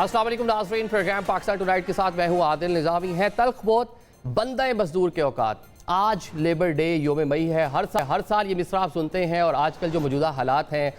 अस्सलाम वालेकुम नाज़रीन, प्रोग्राम पाकिस्तान टुनाइट के साथ मैं हूँ आदिल निज़ामी। है तल्ख बहुत बंदा मजदूर के औकात। आज लेबर डे योम मई है। हर साल ये मिसरा आप सुनते हैं और आजकल जो मौजूदा हालात हैं,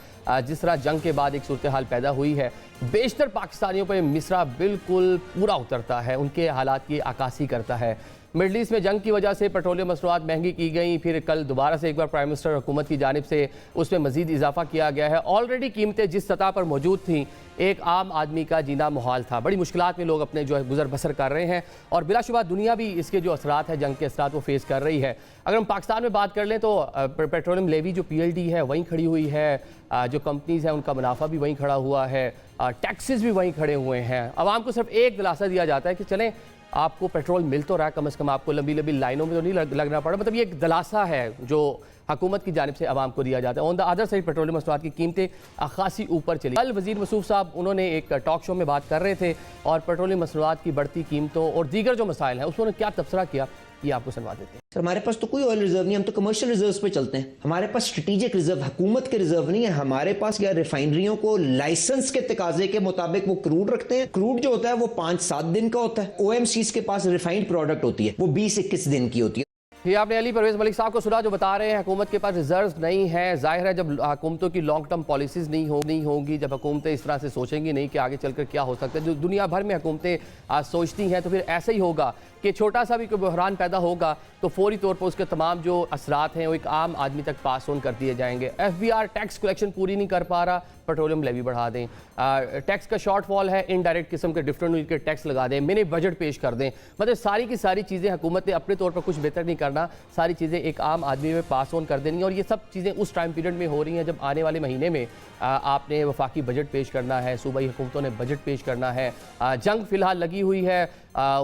जिस तरह जंग के बाद एक सूरत हाल पैदा हुई है, बेशतर पाकिस्तानियों पर मिसरा बिल्कुल पूरा उतरता है, उनके हालात की अक्कासी करता है। मिडल ईस्ट में जंग की वजह से पेट्रोलियम मसनूआत महंगी की गई, फिर कल दोबारा से एक बार प्राइम मिनिस्टर हुकूमत की जानिब से उसमें मजीद इजाफा किया गया है। ऑलरेडी कीमतें जिस सतह पर मौजूद थीं, एक आम आदमी का जीना मुहाल था। बड़ी मुश्किलात में लोग अपने जो है गुजर बसर कर रहे हैं और बिलाशुबा दुनिया भी इसके जो असरात है, जंग के असरात वो फेस कर रही है। अगर हम पाकिस्तान में बात कर लें तो पेट्रोलियम लेवी जो PLD है वहीं खड़ी हुई है, जो कंपनीज़ हैं उनका मुनाफा भी वहीं खड़ा हुआ है, टैक्सेस भी वहीं खड़े हुए हैं। आवाम को सिर्फ एक दिलासा दिया जाता है कि चलें आपको पेट्रोल मिल तो रहा है, कम से कम आपको लंबी लंबी लाइनों में तो नहीं लगना पड़ा। मतलब ये एक दिलासा है जो हुकूमत की जानिब से आवाम को दिया जाता है। On the other side petroleum मसनूआत की कीमतें खासी ऊपर चली। कल वज़ीर मसूफ साहब उन्होंने एक टॉक शो में बात कर रहे थे और पेट्रोलियम मसनूआत की बढ़ती कीमतों और दीगर जो मसाइल हैं उसमें क्या तबसरा किया, ये आपको सुनवा देते हैं। सर, हमारे पास तो कोई ऑयल रिजर्व नहीं, हम तो कमर्शियल रिजर्व्स पे चलते हैं। हमारे पास स्ट्रेटेजिक रिजर्व हुकूमत के रिजर्व नहीं है। हमारे पास या रिफाइनरियों को लाइसेंस के तकाजे के मुताबिक वो क्रूड रखते हैं। क्रूड जो होता है वो 5-7 दिन का होता है। OMCs के पास रिफाइंड प्रोडक्ट होती है, वो 20-21 दिन की होती है। ये आपने अली परवेज़ मलिक साहब को सुना जो बता रहे हैं हुकूमत के पास रिजर्व नहीं है। जाहिर है जब हुकूमतों की लॉन्ग टर्म पॉलिसीज़ नहीं होंगी, जब हुकूमतें इस तरह से सोचेंगी नहीं कि आगे चलकर क्या हो सकता है, जो दुनिया भर में हुकूमतें सोचती हैं, तो फिर ऐसे ही होगा कि छोटा सा भी कोई बहरान पैदा होगा तो फौरी तौर पर उसके तमाम जो असरात हैं वो एक आम आदमी तक पास ऑन कर दिए जाएंगे। FBR टैक्स कलेक्शन पूरी नहीं कर पा रहा, पेट्रोलियम लेवी बढ़ा दें। टैक्स का शॉर्टफॉल है, इनडायरेक्ट किस्म के डिफरेंट के टैक्स लगा दें, मिनी बजट पेश कर दें। मतलब सारी की सारी चीज़ें हुकूमत ने अपने तौर पर कुछ बेहतर नहीं करना, सारी चीज़ें एक आम आदमी में पास ऑन कर देनी। और ये सब चीज़ें उस टाइम पीरियड में हो रही हैं जब आने वाले महीने में आपने वफाकी बजट पेश करना है, सूबाई हुकूमतों ने बजट पेश करना है। जंग फ़िलहाल लगी हुई है,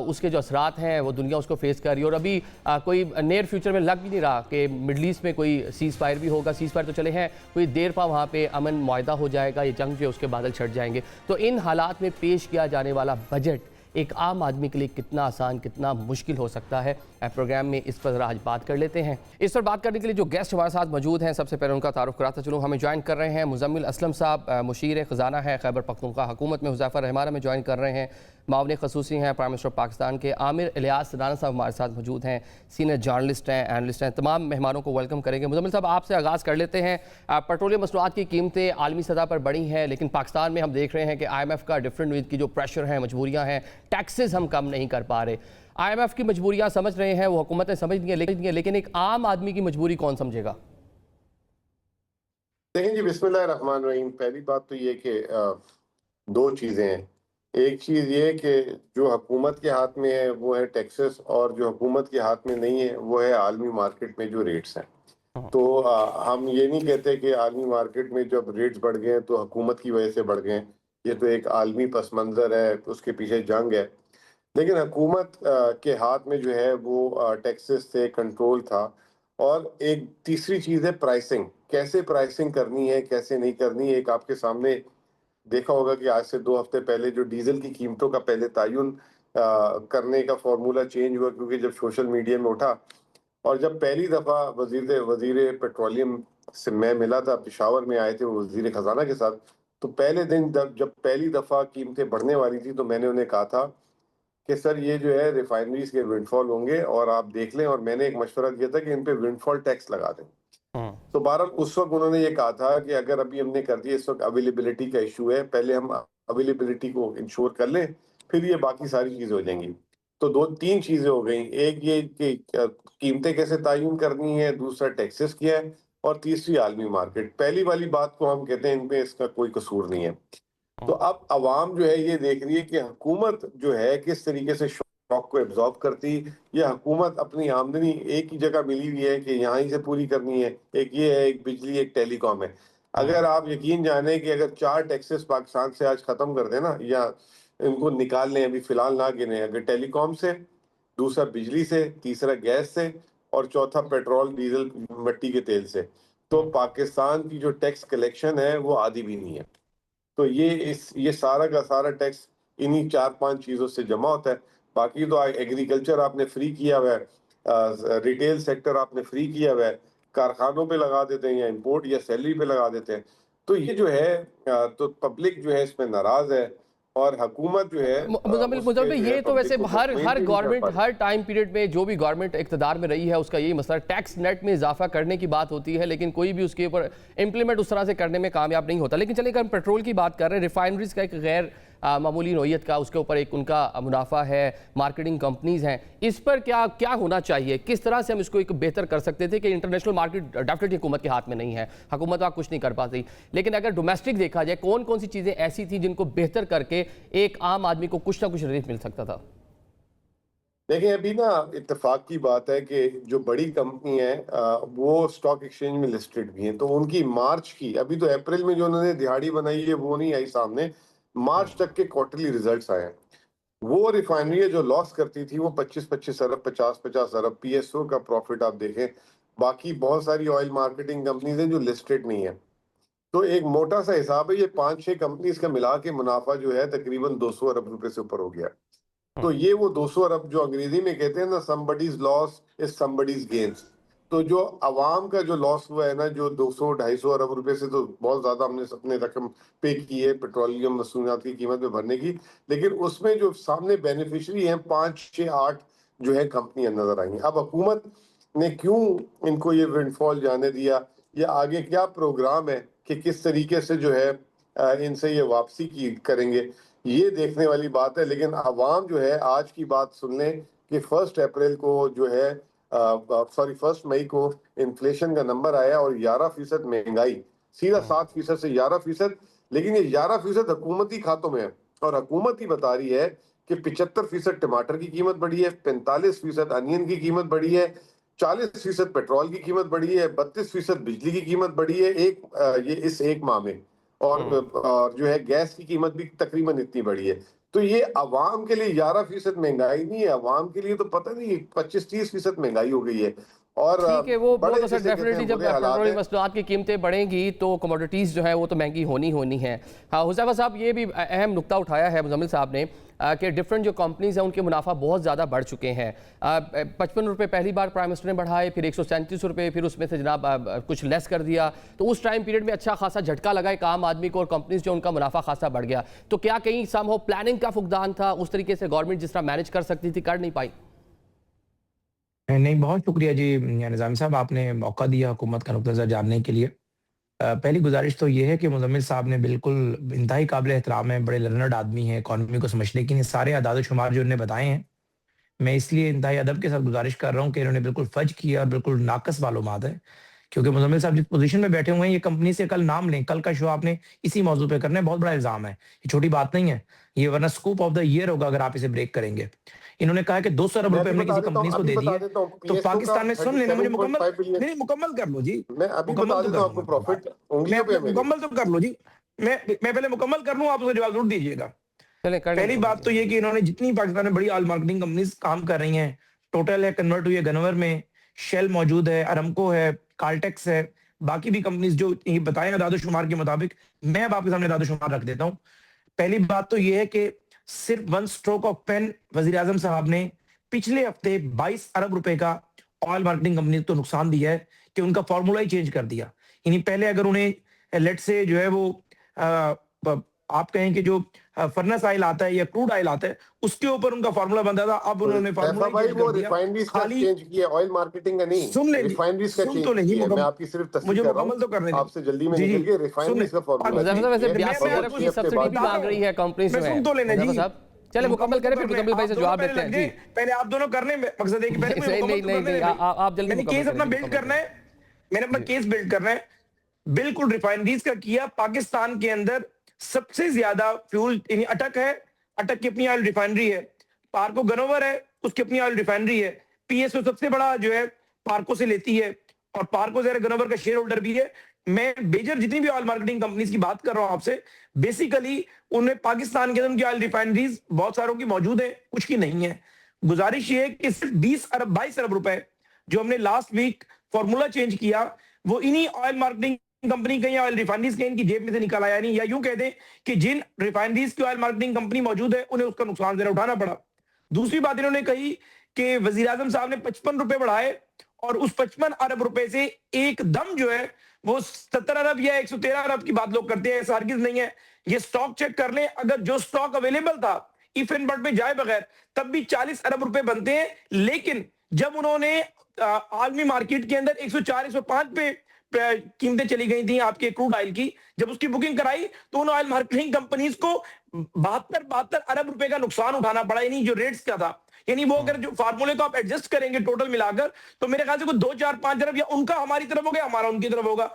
उसके जो असरात हैं वो दुनिया उसको फेस कर रही है और अभी कोई नियर फ्यूचर में लग भी नहीं रहा कि मिडल ईस्ट में कोई सीज़ फायर भी होगा। सीज़ फायर तो चले हैं, कोई देर पा वहाँ पे अमन मुआहदा हो जाएगा, ये जंग जो है उसके बादल छट जाएंगे। तो इन हालात में पेश किया जाने वाला बजट एक आम आदमी के लिए कितना आसान, कितना मुश्किल हो सकता है, प्रोग्राम में इस पर आज बात कर लेते हैं। इस पर बात करने के लिए जो गेस्ट हमारे साथ मौजूद हैं, सबसे पहले उनका तारुफ कराता चलूँ। हमें ज्वाइन कर रहे हैं मुजम्मिल असलम साहब, मुशीर ख़जाना है खैबर पख्तूनख्वा हुकूमत में। हुज़ैफर रहमान हमें ज्वाइन कर रहे हैं, मावन खसूसी हैं प्राइम मिनिस्टर पाकिस्तान के। आमिर इलियास राना साहब हमारे साथ मौजूद हैं, सीनियर जर्नलिस्ट हैं, एनालिस्ट हैं। तमाम मेहमानों को वेलकम करेंगे। मुजम्मिल साहब, आपसे आगाज़ कर लेते हैं। पेट्रोलियम मसनूआत की कीमतें आलमी सतह पर बढ़ी हैं, लेकिन पाकिस्तान में हम देख रहे हैं कि IMF का डिफरेंट वीक की जो प्रेशर है, मजबूरियाँ हैं, टैक्सेस हम कम नहीं कर पा रहे। IMF की मजबूरियाँ समझ रहे हैं, वो हुकूमतें समझ रही हैं, लेकिन एक आम आदमी की मजबूरी कौन समझेगा? देखिए जी, बिस्मिल्लाहिर्रहमानिर्रहीम। पहली बात तो ये कि दो चीज़ें हैं। एक चीज़ ये कि जो हुकूमत के हाथ में है वो है टैक्सेस, और जो हुकूमत के हाथ में नहीं है वो है आलमी मार्केट में जो रेट्स हैं। तो हम ये नहीं कहते कि आलमी मार्केट में जब रेट्स बढ़ गए हैं तो हुकूमत की वजह से बढ़ गए हैं। ये तो एक आलमी पस मंज़र है, उसके पीछे जंग है। लेकिन हुकूमत के हाथ में जो है वो टैक्सेस से कंट्रोल था। और एक तीसरी चीज़ है प्राइसिंग, कैसे प्राइसिंग करनी है, कैसे नहीं करनी है। एक आपके सामने देखा होगा कि आज से 2 हफ्ते पहले जो डीजल की कीमतों का पहले तयन करने का फार्मूला चेंज हुआ, क्योंकि जब सोशल मीडिया में उठा और जब पहली दफ़ा वजीर पेट्रोलियम से मैं मिला था, पेशावर में आए थे वजीर खजाना के साथ, तो पहले दिन जब पहली दफ़ा कीमतें बढ़ने वाली थी तो मैंने उन्हें कहा था कि सर ये जो है रिफाइनरीज के विंडफॉल होंगे और आप देख लें, और मैंने एक मशवरा दिया था कि इन पे विंडफॉल टैक्स लगा दें। तो बहरहाल उस वक्त उन्होंने ये कहा था कि अगर अभी हमने कर दिया, इस वक्त अवेलेबिलिटी का इशू है, पहले हम अवेलेबिलिटी को इंश्योर कर लें, फिर ये बाकी सारी चीजें हो जाएंगी। तो 2-3 चीजें हो गई, एक ये कि कीमतें कैसे तयन करनी है, दूसरा टैक्सेस क्या है, और तीसरी आलमी मार्केट। पहली वाली बात को हम कहते हैं इनमें इसका कोई कसूर नहीं है। तो अब अवाम जो है ये देख रही है कि हुकूमत जो है किस तरीके से शॉक को एब्जॉर्ब करती, या हुकूमत अपनी आमदनी एक ही जगह मिली हुई है कि यहाँ ही से पूरी करनी है। एक ये है, एक बिजली, एक टेलीकॉम है। अगर आप यकीन जाने कि अगर 4 टैक्सेस पाकिस्तान से आज खत्म कर देना या इनको निकाल लें, अभी फिलहाल ना गिने, अगर टेलीकॉम से, दूसरा बिजली से, तीसरा गैस से, और चौथा पेट्रोल डीजल मिट्टी के तेल से, तो पाकिस्तान की जो टैक्स कलेक्शन है वो आधी भी नहीं है। तो ये सारा का सारा टैक्स इन्हीं 4-5 चीजों से जमा होता है। बाकी तो एग्रीकल्चर आपने फ्री किया हुआ है, रिटेल सेक्टर आपने फ्री किया हुआ है, कारखानों पे लगा देते हैं या इंपोर्ट या सैलरी पे लगा देते हैं। तो ये जो है तो पब्लिक जो है इसमें नाराज है। और हुकूमत जो है मुजम्मिल उसपे मुजम्मिल जो है ये तो वैसे पब्लिक को हर maintain हर नहीं कर गवर्नमेंट पा रही। हर टाइम पीरियड में जो भी गवर्नमेंट इक़्तिदार में रही है उसका यही मसला, टैक्स नेट में इजाफा करने की बात होती है लेकिन कोई भी उसके ऊपर इम्प्लीमेंट उस तरह से करने में कामयाब नहीं होता। लेकिन चलिए, अगर हम पेट्रोल की बात कर रहे हैं, रिफाइनरीज का एक गैर मामूली नौयत का उसके ऊपर एक उनका मुनाफा है, मार्केटिंग कंपनीज हैं, इस पर क्या क्या होना चाहिए, किस तरह से हम इसको एक बेहतर कर सकते थे कि इंटरनेशनल मार्केट डेफिनेटली हुकूमत के हाथ में नहीं है, हुकूमत आप कुछ नहीं कर पाती, लेकिन अगर डोमेस्टिक देखा जाए कौन कौन सी चीज़ें ऐसी थी जिनको बेहतर करके एक आम आदमी को कुछ ना कुछ रिलीफ मिल सकता था? देखिए अभी ना इत्तेफाक की बात है कि जो बड़ी कंपनी है वो स्टॉक एक्सचेंज में लिस्टेड भी हैं, तो उनकी मार्च की, अभी तो अप्रैल में जो उन्होंने दिहाड़ी बनाई है वो नहीं आई सामने, मार्च तक के क्वार्टरली रिजल्ट्स आए हैं। वो रिफाइनरी जो लॉस करती थी वो 25-25 अरब 50-50 अरब पीएसओ का प्रॉफिट आप देखें। बाकी बहुत सारी ऑयल मार्केटिंग कंपनीज हैं जो लिस्टेड नहीं है। तो एक मोटा सा हिसाब है, ये 5-6 कंपनीज का मिला के मुनाफा जो है तकरीबन 200 अरब रुपए से ऊपर हो गया। तो ये वो 200 अरब जो अंग्रेजी में कहते हैं ना, somebody's loss is somebody's gains। तो जो अवाम का जो लॉस हुआ है ना, जो 200-250 अरब रुपए से तो बहुत ज्यादा हमने अपने रकम पे की है पेट्रोलियम मसूलियात की कीमत में भरने की, लेकिन उसमें जो सामने बेनिफिशियरी हैं 5-6-8 जो है कंपनियां नजर आई हैं। अब हुकूमत ने क्यों इनको ये विंडफॉल जाने दिया, या आगे क्या प्रोग्राम है कि किस तरीके से जो है इनसे ये वापसी की करेंगे, ये देखने वाली बात है। लेकिन आवाम जो है आज की बात सुन लें कि 1 अप्रैल को जो है 1 मई को इन्फ्लेशन का नंबर आया और 11% महंगाई, सीधा 7% से 11%, लेकिन ये 11% हुकूमती खातों में है और हुकूमत ही बता रही है कि 75% टमाटर की कीमत बढ़ी है, 45% अनियन की कीमत बढ़ी है, 40% पेट्रोल की कीमत बढ़ी है, 32% बिजली की कीमत बढ़ी है ये इस एक माह में, और जो है गैस की कीमत भी तकरीबन इतनी बढ़ी है। तो ये अवाम के लिए 11% महंगाई नहीं है, अवाम के लिए तो पता नहीं 25-30% महंगाई हो गई है। और ठीक है, वो बड़े तो सर जैसे कहते डेफिनेटली हैं जब बुरे हालात पेट्रोल हैं। मसनूआत की कीमतें बढ़ेंगी तो कमोडिटीज़ जो है वो तो महंगी होनी है। हाँ, हुज़ैफा साहब ये भी अहम नुक्ता उठाया है मुजम्मिल साहब ने कि डिफरेंट जो कंपनीज हैं उनके मुनाफा बहुत ज़्यादा बढ़ चुके हैं। 55 रुपये पहली बार प्राइम मिनिस्टर ने बढ़ाए, फिर 137 रुपये, फिर उसमें से जनाब कुछ लेस कर दिया, तो उस टाइम पीरियड में अच्छा खासा झटका लगा एक आम आदमी को और कंपनीज जो उनका मुनाफा खासा बढ़ गया। तो क्या कहीं समहाउ प्लानिंग का फुकदान था, उस तरीके से गवर्नमेंट जिस तरह मैनेज कर सकती थी कर नहीं पाई? नहीं, बहुत शुक्रिया जी निज़ामी साहब, आपने मौका दिया हुकूमत का नुक्ता नज़र जानने के लिए। पहली गुज़ारिश तो ये है कि मुज़म्मिल साहब ने बिल्कुल इंतहाई काबिल एहतराम है, बड़े लर्नर्ड आदमी हैं, इकॉनमी को समझते, लेकिन ये सारे आदाद-ओ-शुमार जो उन्होंने बताए हैं, मैं इसलिए इंतहाई अदब के साथ गुज़ारिश कर रहा हूँ कि इन्होंने बिल्कुल फर्ज किया और बिल्कुल नाक़िस मालूमात है। क्योंकि मुज़म्मिल साहब जिस पोज़ीशन में बैठे हुए हैं, ये कंपनी से कल नाम लें, कल का शो आपने इसी मौज़ू पे करना है, बहुत बड़ा इल्ज़ाम है। ये छोटी बात नहीं है, ये वरना स्कूप ऑफ द ईयर होगा अगर आप इसे ब्रेक करेंगे। इन्होंने कहा है कि 200 अरब मैं रुपए अभी हमने बता किसी देता हूँ, कंपनीज़ को अभी दे बता दिए, देता हूँ तो पीएसओ का पाकिस्तान में सुन लेना, मुझे मुकम्मल 37.5 बिलियन। नहीं, मुकम्मल कर लो जी। मैं अभी मुकम्मल बता तो देता कर हूँ लूँ आपको, अपनी बात। प्रॉफिट मैं उंगलियों पे है अपने मेरे। मुकम्मल तो कर लो जी। मैं पहले मुकम्मल कर लूँ, आप उसे जवाब ज़रूर दीजिएगा। चले कर पहली बात तो ये कि इन्होंने जितनी पाकिस्तान में बड़ी ऑयल मार्केटिंग कंपनीज काम कर रही हैं, टोटल है, कन्वर्ट हुई है गनवर में, शेल मौजूद है, अरामको है, कार्टेक्स है, बाकी भी कंपनीज जो ये बताएं आदाद-ओ-शुमार के मुताबिक, मैं अब आपके सामने आदाद-ओ-शुमार रख देता हूँ। पहली बात तो ये है कि सिर्फ वन स्ट्रोक ऑफ पेन वज़ीर-ए-आज़म साहब ने पिछले हफ्ते 22 अरब रुपए का ऑयल मार्केटिंग कंपनी को नुकसान दिया है कि उनका फार्मूला ही चेंज कर दिया। यानी पहले अगर उन्हें लेट्स से जो है वो आप कहें कि जो फर्नेस ऑयल आता है या क्रूड ऑयल आता है, उसके ऊपर उनका फार्मूला बनता था, अब उन्होंने फार्मूला ऐसा ही भाई चेंज वो कर दिया। रिफाइनरीज का खाली चेंज किया, ऑयल मार्केटिंग का नहीं, सुन लें जी, रिफाइनरीज का सुन चेंज तो लें जी, किया है। मैं आपकी सिर्फ तस्दीक मुझे कर रहा मुकम्मल तो करने हूँ, दें। आपसे जल्दी में जी, निकल जी, के सुन रिफाइनरीज लें। का फॉर्मूला हुज़ैफा साहब, वैसे मैं 82 आपको अरब की ये सब्सिडी भी बताता मांग हूँ। रही है कंपनीज मैं जो हैं। सुन तो लेना जी। हुज़ैफा साहब चले मुकम्मल करें, फिर मुजम्मिल भाई से जवाब देते हैं जी। पहले आप दोनों करने में मकसद है कि पहले मुझे नहीं मुकम्मल नहीं तो नहीं करने नहीं, दें भाई। आप जल्दी मैंने मुकम्मल केस अपना करें, बिल्ड करना है, मैंने अपना केस बिल्ड करना है। बिल्कुल रिफाइनरीज का किया, पाकिस्तान के अंदर सबसे ज्यादा फ्यूल यानी अटक है, अटक की अपनी ऑयल रिफाइनरी है, पार्को गनोवर है, उसकी अपनी ऑयल रिफाइनरी है, पीएसओ सबसे बड़ा जो है पार्को से लेती है और पार्को जरा गनोवर का शेयर होल्डर भी है। मैं बेजर जितनी भी ऑयल मार्केटिंग कंपनीज की बात कर रहा हूं आपसे, बेसिकली उनमें पाकिस्तान के अंदर उनकी ऑयल रिफाइनरीज बहुत सारों की मौजूद है, कुछ की नहीं है। गुजारिश ये है कि सिर्फ 22 अरब रुपए जो हमने लास्ट वीक फॉर्मूला चेंज किया, वो इन्हीं ऑयल मार्केटिंग कंपनी कहीं ऑयल रिफाइनरीज कहीं इनकी जेब में से निकल आया नहीं, या यूं कह दें कि जिन रिफाइनरीज की ऑयल मार्केटिंग कंपनी मौजूद है उन्हें उसका नुकसान जरा उठाना पड़ा। दूसरी बात इन्होंने कही कि वजीर आजम साहब ने 55 रुपए बढ़ाए और उस 55 अरब रुपए से एकदम जो है वो 70 अरब या 113 अरब की बात लोग करते हैं, ऐसा हरगिज नहीं है। ये स्टॉक चेक कर लें, अगर जो स्टॉक अवेलेबल था इफ एंड बट में जाए बगैर तब भी 40 अरब रुपए बनते हैं। लेकिन जब उन्होंने आलमी मार्केट के अंदर 104 105 पे कीमतें चली गई थी आपके क्रूड ऑयल की, जब उसकी बुकिंग कराई तो उन ऑयल मार्केटिंग कंपनीज को 72 अरब रुपए का नुकसान उठाना पड़ा, यानी जो रेट्स का था। यानी वो अगर जो फार्मूले को आप एडजस्ट करेंगे टोटल मिलाकर तो मेरे ख्याल से कोई 2 4 5 अरब या उनका हमारी तरफ होगा, हमारा उनकी तरफ होगा।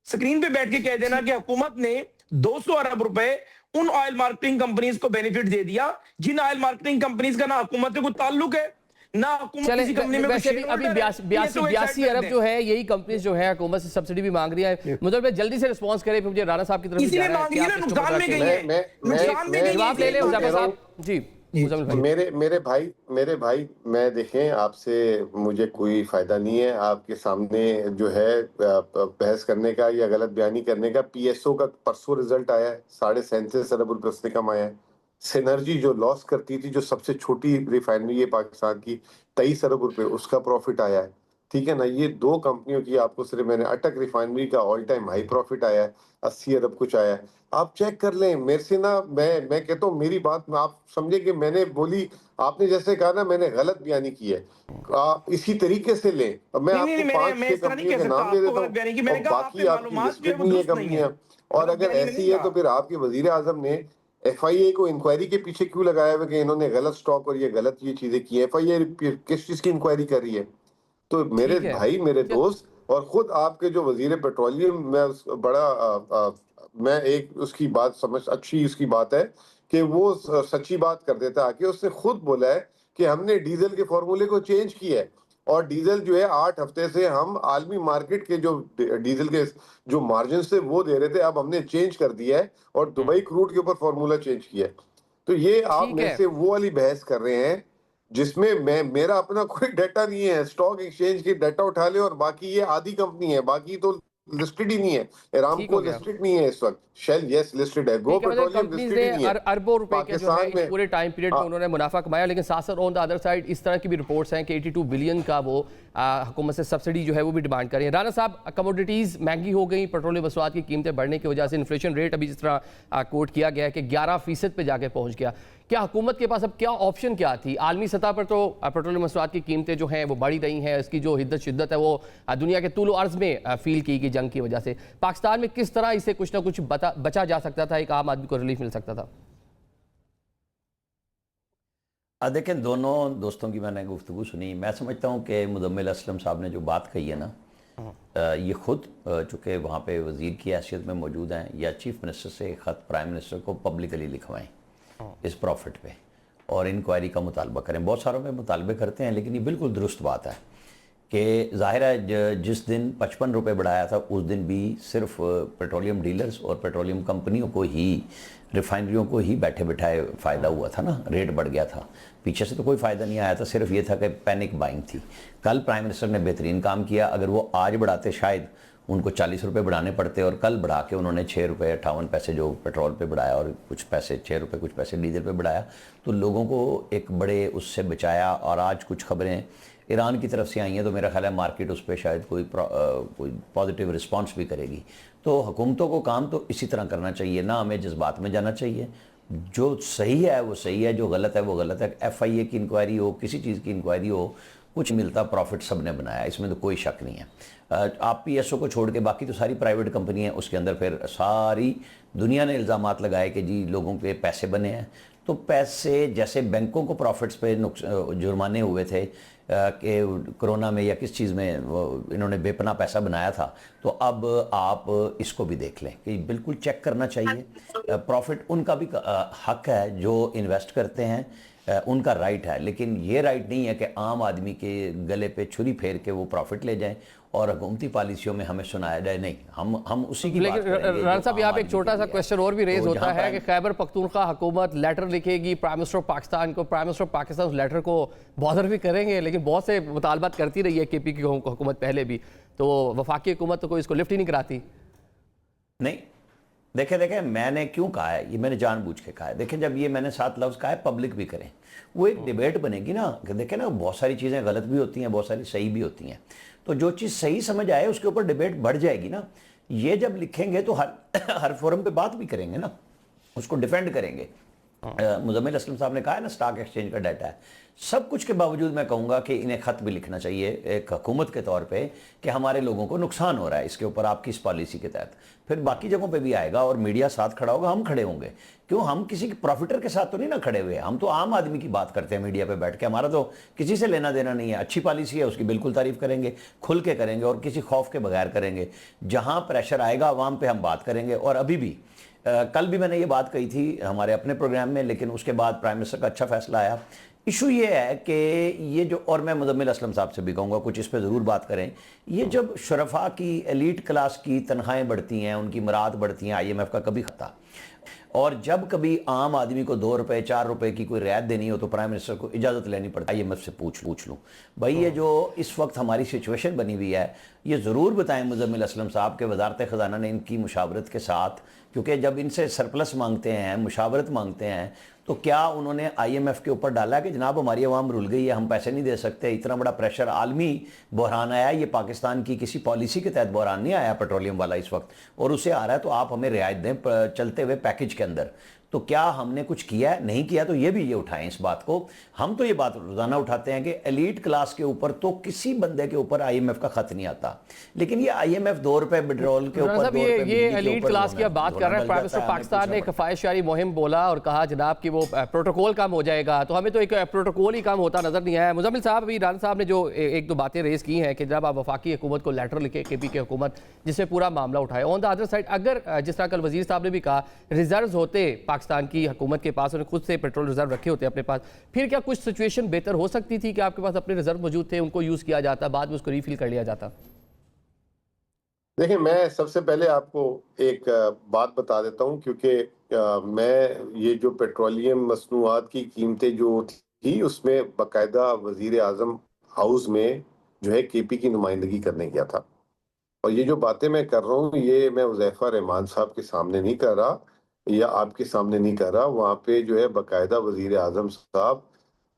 स्क्रीन पे बैठ के कह देना कि हुकूमत ने 200 अरब रुपए उन ऑयल मार्केटिंग कंपनीज को बेनिफिट दे दिया जिन ऑयल मार्केटिंग कंपनीज का ना हुकूमत से कोई ताल्लुक है ना हुकूमत चले किसी कंपनी में वैसे भी अभी 82 अरब जो है यही कंपनीज जो है हुकूमत से सब्सिडी भी मांग रही है। मतलब मैं जल्दी से रिस्पांस करें, फिर मुझे राणा साहब की तरफ इसीलिए मांग रही है ना, नुकसान में गई है, नुकसान में गई है। जवाब ले ले मुजफ्फर साहब जी। मेरे भाई मैं देखें, आपसे मुझे कोई फायदा नहीं है आपके सामने जो है बहस करने का या गलत बयानी करने का। पीएसओ का परसों रिजल्ट आया है, 37.5 अरब रुपए उसने कमाया है। सिनर्जी जो लॉस करती थी, जो सबसे छोटी रिफाइनरी है पाकिस्तान की, 23 अरब रुपए उसका प्रॉफिट आया है। ठीक है ना, ये दो कंपनियों की आपको सिर्फ मैंने अटक रिफाइनरी का ऑल टाइम हाई प्रॉफिट आया है, 80 अरब कुछ आया है। आप चेक कर लें मेरे से ना, मैं कहता हूँ मेरी बात में आप समझे कि मैंने बोली, आपने जैसे कहा ना मैंने गलत बयानी की है, आप इसी तरीके से लें। मैं आपको 5-6 कंपनियों के नाम दे देता हूँ और बाकी आपकी लिस्टेड नहीं है कंपनियां। और अगर ऐसी है तो फिर आपके वजीर आजम ने FIA को इंक्वायरी के पीछे क्यों लगाया हुआ कि इन्होंने गलत स्टॉक और ये गलत ये चीजें की है। FIA किस चीज की इंक्वायरी कर रही है? तो मेरे भाई, मेरे दोस्त और खुद आपके जो वजीर पेट्रोलियम, मैं एक उसकी बात समझ अच्छी उसकी बात है कि वो सच्ची बात कर देता है कि उसने खुद बोला है कि हमने डीजल के फॉर्मूले को चेंज किया है और डीजल जो है 8 हफ्ते से हम आलमी मार्केट के जो डीजल के जो मार्जिन थे वो दे रहे थे, अब हमने चेंज कर दिया है और दुबई क्रूड के ऊपर फॉर्मूला चेंज किया है। तो ये आप मेरे से वो वाली बहस कर रहे हैं जिसमें मेरा अपना कोई डाटा नहीं है। स्टॉक एक्सचेंज की डाटा उठा ले और बाकी ये आधी कंपनी है, बाकी तो लिस्टेड ही नहीं है। एरामको लिस्टेड नहीं है इस वक्त, शेल यस लिस्टेड है, गो पेट्रोलियम लिस्टेड ही नहीं है। अरबों रुपए के जो है पूरे टाइम पीरियड में उन्होंने मुनाफा कमाया, लेकिन साथ साथ ऑन द अदर साइड इस तरह की भी रिपोर्ट्स हैं कि 82 बिलियन का वो हुकूमत से सब्सिडी जो है वो भी डिमांड कर रही है। राणा साहब, कमोडिटीज़ महंगी हो गई, पेट्रोलियम मसवाद की कीमतें बढ़ने की वजह से इन्फ्लेशन रेट अभी जिस तरह कोट किया गया है कि 11% पे जाके पहुंच गया, क्या हुकूमत के पास अब क्या ऑप्शन क्या थी? आलमी सतह पर तो पेट्रोलियम मसवाद की कीमतें जो हैं वो बढ़ी रही हैं, इसकी जो हिद्दत शिद्दत है वो दुनिया के तूल अर्ज में फील की गई जंग की वजह से। पाकिस्तान में किस तरह इसे कुछ ना कुछ बचा जा सकता था, एक आम आदमी को रिलीफ मिल सकता था? देखें, दोनों दोस्तों की मैंने गुफ्तगू सुनी। मैं समझता हूँ कि मुदम्मिल असलम साहब ने जो बात कही है ना, ये खुद चूँकि वहाँ पे वज़ीर की हैसियत में मौजूद हैं, या चीफ मिनिस्टर से एक ख़त प्राइम मिनिस्टर को पब्लिकली लिखवाएं इस प्रॉफिट पे और इंक्वायरी का मुतालबा करें। बहुत सारों में मुतालबे करते हैं, लेकिन ये बिल्कुल दुरुस्त बात है कि ज़ाहिर है जिस दिन 55 रुपये बढ़ाया था उस दिन भी सिर्फ पेट्रोलियम डीलर्स और पेट्रोलियम कंपनियों को ही, रिफाइनरियों को ही बैठे बिठाए फ़ायदा हुआ था ना, रेट बढ़ गया था। पीछे से तो कोई फ़ायदा नहीं आया था, सिर्फ ये था कि पैनिक बाइंग थी। कल प्राइम मिनिस्टर ने बेहतरीन काम किया, अगर वो आज बढ़ाते शायद उनको 40 रुपये बढ़ाने पड़ते, और कल बढ़ा के उन्होंने 6 रुपये 58 पैसे जो पेट्रोल पे बढ़ाया और कुछ पैसे 6 रुपये कुछ पैसे डीजल पे बढ़ाया, तो लोगों को एक बड़े उससे बचाया। और आज कुछ खबरें ईरान की तरफ से आई हैं, तो मेरा ख्याल है मार्केट उस पर शायद कोई पॉजिटिव रिस्पांस भी करेगी। तो हुकूमतों को काम तो इसी तरह करना चाहिए, ना हमें जज्बात में जाना चाहिए। जो सही है वो सही है, जो गलत है वो गलत है। FIA की इंक्वायरी हो, किसी चीज़ की इंक्वायरी हो, कुछ मिलता प्रॉफिट सब ने बनाया, इसमें तो कोई शक नहीं है। आप PSO को छोड़ के बाकी तो सारी प्राइवेट कंपनी है, उसके अंदर फिर सारी दुनिया ने इल्ज़ामात लगाए कि जी लोगों के पैसे बने हैं। तो पैसे जैसे बैंकों को प्रॉफिट्स पे जुर्माने हुए थे कि कोरोना में या किस चीज़ में इन्होंने बेपना पैसा बनाया था, तो अब आप इसको भी देख लें कि बिल्कुल चेक करना चाहिए। प्रॉफिट उनका भी हक है जो इन्वेस्ट करते हैं, उनका राइट है, लेकिन ये राइट नहीं है कि आम आदमी के गले पे छुरी फेर के वो प्रॉफिट ले जाएं और हुकूमती पॉलिसियों में हमें सुनाया जाए। नहीं, हम उसी की बात करेंगे। लेकिन राणा साहब, यहाँ पे एक छोटा सा क्वेश्चन और भी रेज होता है कि खैबर पख्तूनख्वा हुकूमत लेटर लिखेगी प्राइम मिनिस्टर पाकिस्तान को, प्राइम मिनिस्टर पाकिस्तान उस लेटर को बॉदर भी करेंगे, लेकिन बहुत से मुतालबात करती रही है KP की हुकूमत पहले भी, तो वफाकी हुकूमत तो कोई इसको लिफ्ट ही नहीं कराती। नहीं, देखें मैंने क्यों कहा है, ये मैंने जानबूझ के कहा है। देखें जब ये मैंने 7 लफ्ज़ कहा है पब्लिक भी करें, वो एक डिबेट बनेगी ना कि देखें ना बहुत सारी चीज़ें गलत भी होती हैं, बहुत सारी सही भी होती हैं, तो जो चीज़ सही समझ आए उसके ऊपर डिबेट बढ़ जाएगी ना। ये जब लिखेंगे तो हर फोरम पे बात भी करेंगे ना, उसको डिफेंड करेंगे। मुजम्मिल असलम साहब ने कहा है ना स्टॉक एक्सचेंज का डाटा है, सब कुछ के बावजूद मैं कहूँगा कि इन्हें ख़त भी लिखना चाहिए एक हुकूमत के तौर पे कि हमारे लोगों को नुकसान हो रहा है इसके ऊपर आपकी इस पॉलिसी के तहत। फिर बाकी जगहों पे भी आएगा और मीडिया साथ खड़ा होगा, हम खड़े होंगे। क्यों, हम किसी प्रॉफिटर के साथ तो नहीं ना खड़े हुए, हम तो आम आदमी की बात करते हैं मीडिया पे बैठ के, हमारा तो किसी से लेना देना नहीं है। अच्छी पॉलिसी है उसकी बिल्कुल तारीफ करेंगे, खुल के करेंगे और किसी खौफ के बगैर करेंगे। जहाँ प्रेशर आएगा अवाम पे हम बात करेंगे। और अभी भी कल भी मैंने ये बात कही थी हमारे अपने प्रोग्राम में, लेकिन उसके बाद प्राइम मिनिस्टर का अच्छा फैसला आया। इशू ये है कि ये जो, और मैं मुजम्मिल असलम साहब से भी कहूँगा कुछ इस पे ज़रूर बात करें, ये जब शुरफा की एलीट क्लास की तनख्वाहें बढ़ती हैं, उनकी मुराद बढ़ती हैं, IMF का कभी खता, और जब कभी आम आदमी को 2 रुपए 4 रुपए की कोई रियायत देनी हो तो प्राइम मिनिस्टर को इजाज़त लेनी पड़ती है। IMF से पूछ लूँ भाई, ये जो इस वक्त हमारी सिचुएशन बनी हुई है, ये ज़रूर बताएं मुजम्मिल असलम साहब के वजारत ख़जाना ने इनकी मुशावरत के साथ, क्योंकि जब इनसे सरप्लस मांगते हैं, मुशावरत मांगते हैं, तो क्या उन्होंने IMF के ऊपर डाला कि जनाब हमारी आवाम रुल गई है, हम पैसे नहीं दे सकते, इतना बड़ा प्रेशर, आलमी बहरान आया, ये पाकिस्तान की किसी पॉलिसी के तहत बहरान नहीं आया पेट्रोलियम वाला इस वक्त, और उसे आ रहा है तो आप हमें रियायत दें चलते हुए पैकेज के अंदर। तो क्या हमने कुछ किया है? नहीं किया तो ये भी ये उठाएं इस बात को। हम तो ये बात रोजाना उठाते हैं कि एलीट क्लास के ऊपर तो किसी बंदे के ऊपर IMF का खत नहीं आता, लेकिन ये IMF 2 रुपए पेट्रोल के ऊपर, ये एलीट क्लास की बात कर रहे हैं। प्राइम मिनिस्टर पाकिस्तान ने एक फायशारी मुहिम बोला और कहा जनाब कि वो प्रोटोकॉल कम हो जाएगा, तो हमें तो एक प्रोटोकॉल ही कम होता नजर नहीं आया। मुजम्मिल साहब, अभी राना साहब ने जो एक दो बातें रेज की हैं कि जनाब आप वफाकी हुकूमत को लेटर लिखे, KP की हुकूमत, जिससे पूरा मामला उठाए। ऑन द अदर साइड, अगर जिस तरह कल वजीर साहब ने भी कहा रिजर्व होते पाकिस्तान की हुकूमत के पास, उन्हें खुद से पेट्रोल रिजर्व रखे होते अपने पास, फिर क्या कुछ सिचुएशन बेहतर हो सकती थी कि आपके पास अपने रिजर्व मौजूद थे, उनको यूज किया जाता, बाद में उसको रिफिल कर लिया जाता? देखिए, मैं सबसे पहले आपको एक बात बता देता हूं, क्योंकि मैं ये जो पेट्रोलियम मसनूआत की कीमतें जो थी उसमें बाकायदा वजीर आजम हाउस में जो है KP की नुमाइंदगी करने गया था। और ये जो बातें मैं कर रहा हूँ ये मैं हुज़ैफा रहमान साहब के सामने नहीं कर रहा या आपके सामने नहीं कर रहा। वहाँ पे जो है बाकायदा वजीर आजम साहब,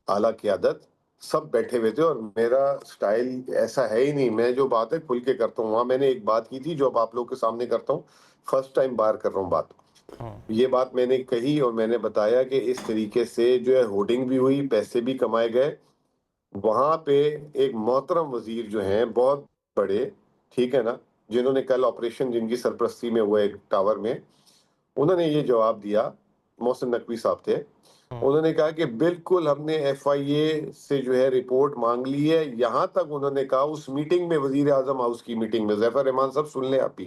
आला क़यादत सब बैठे हुए थे, और मेरा स्टाइल ऐसा है ही नहीं, मैं जो बात है खुल के करता हूँ। वहाँ मैंने एक बात की थी जो अब आप लोग के सामने करता हूँ, फर्स्ट टाइम बार कर रहा हूँ बात। ये बात मैंने कही और मैंने बताया कि इस तरीके से जो है होर्डिंग भी हुई, पैसे भी कमाए गए। वहां पे एक मोहतरम वजीर जो हैं बहुत बड़े, ठीक है ना, जिन्होंने कल ऑपरेशन जिनकी सरपरस्ती में हुआ एक टावर में, उन्होंने ये जवाब दिया, मोहसिन नकवी साहब थे, उन्होंने कहा कि बिल्कुल हमने FIA से जो है रिपोर्ट मांग ली है। यहाँ तक उन्होंने कहा उस मीटिंग में, वजीर आजम हाउस की मीटिंग में, ज़ैफर रहमान साहब सुन लें आप ही,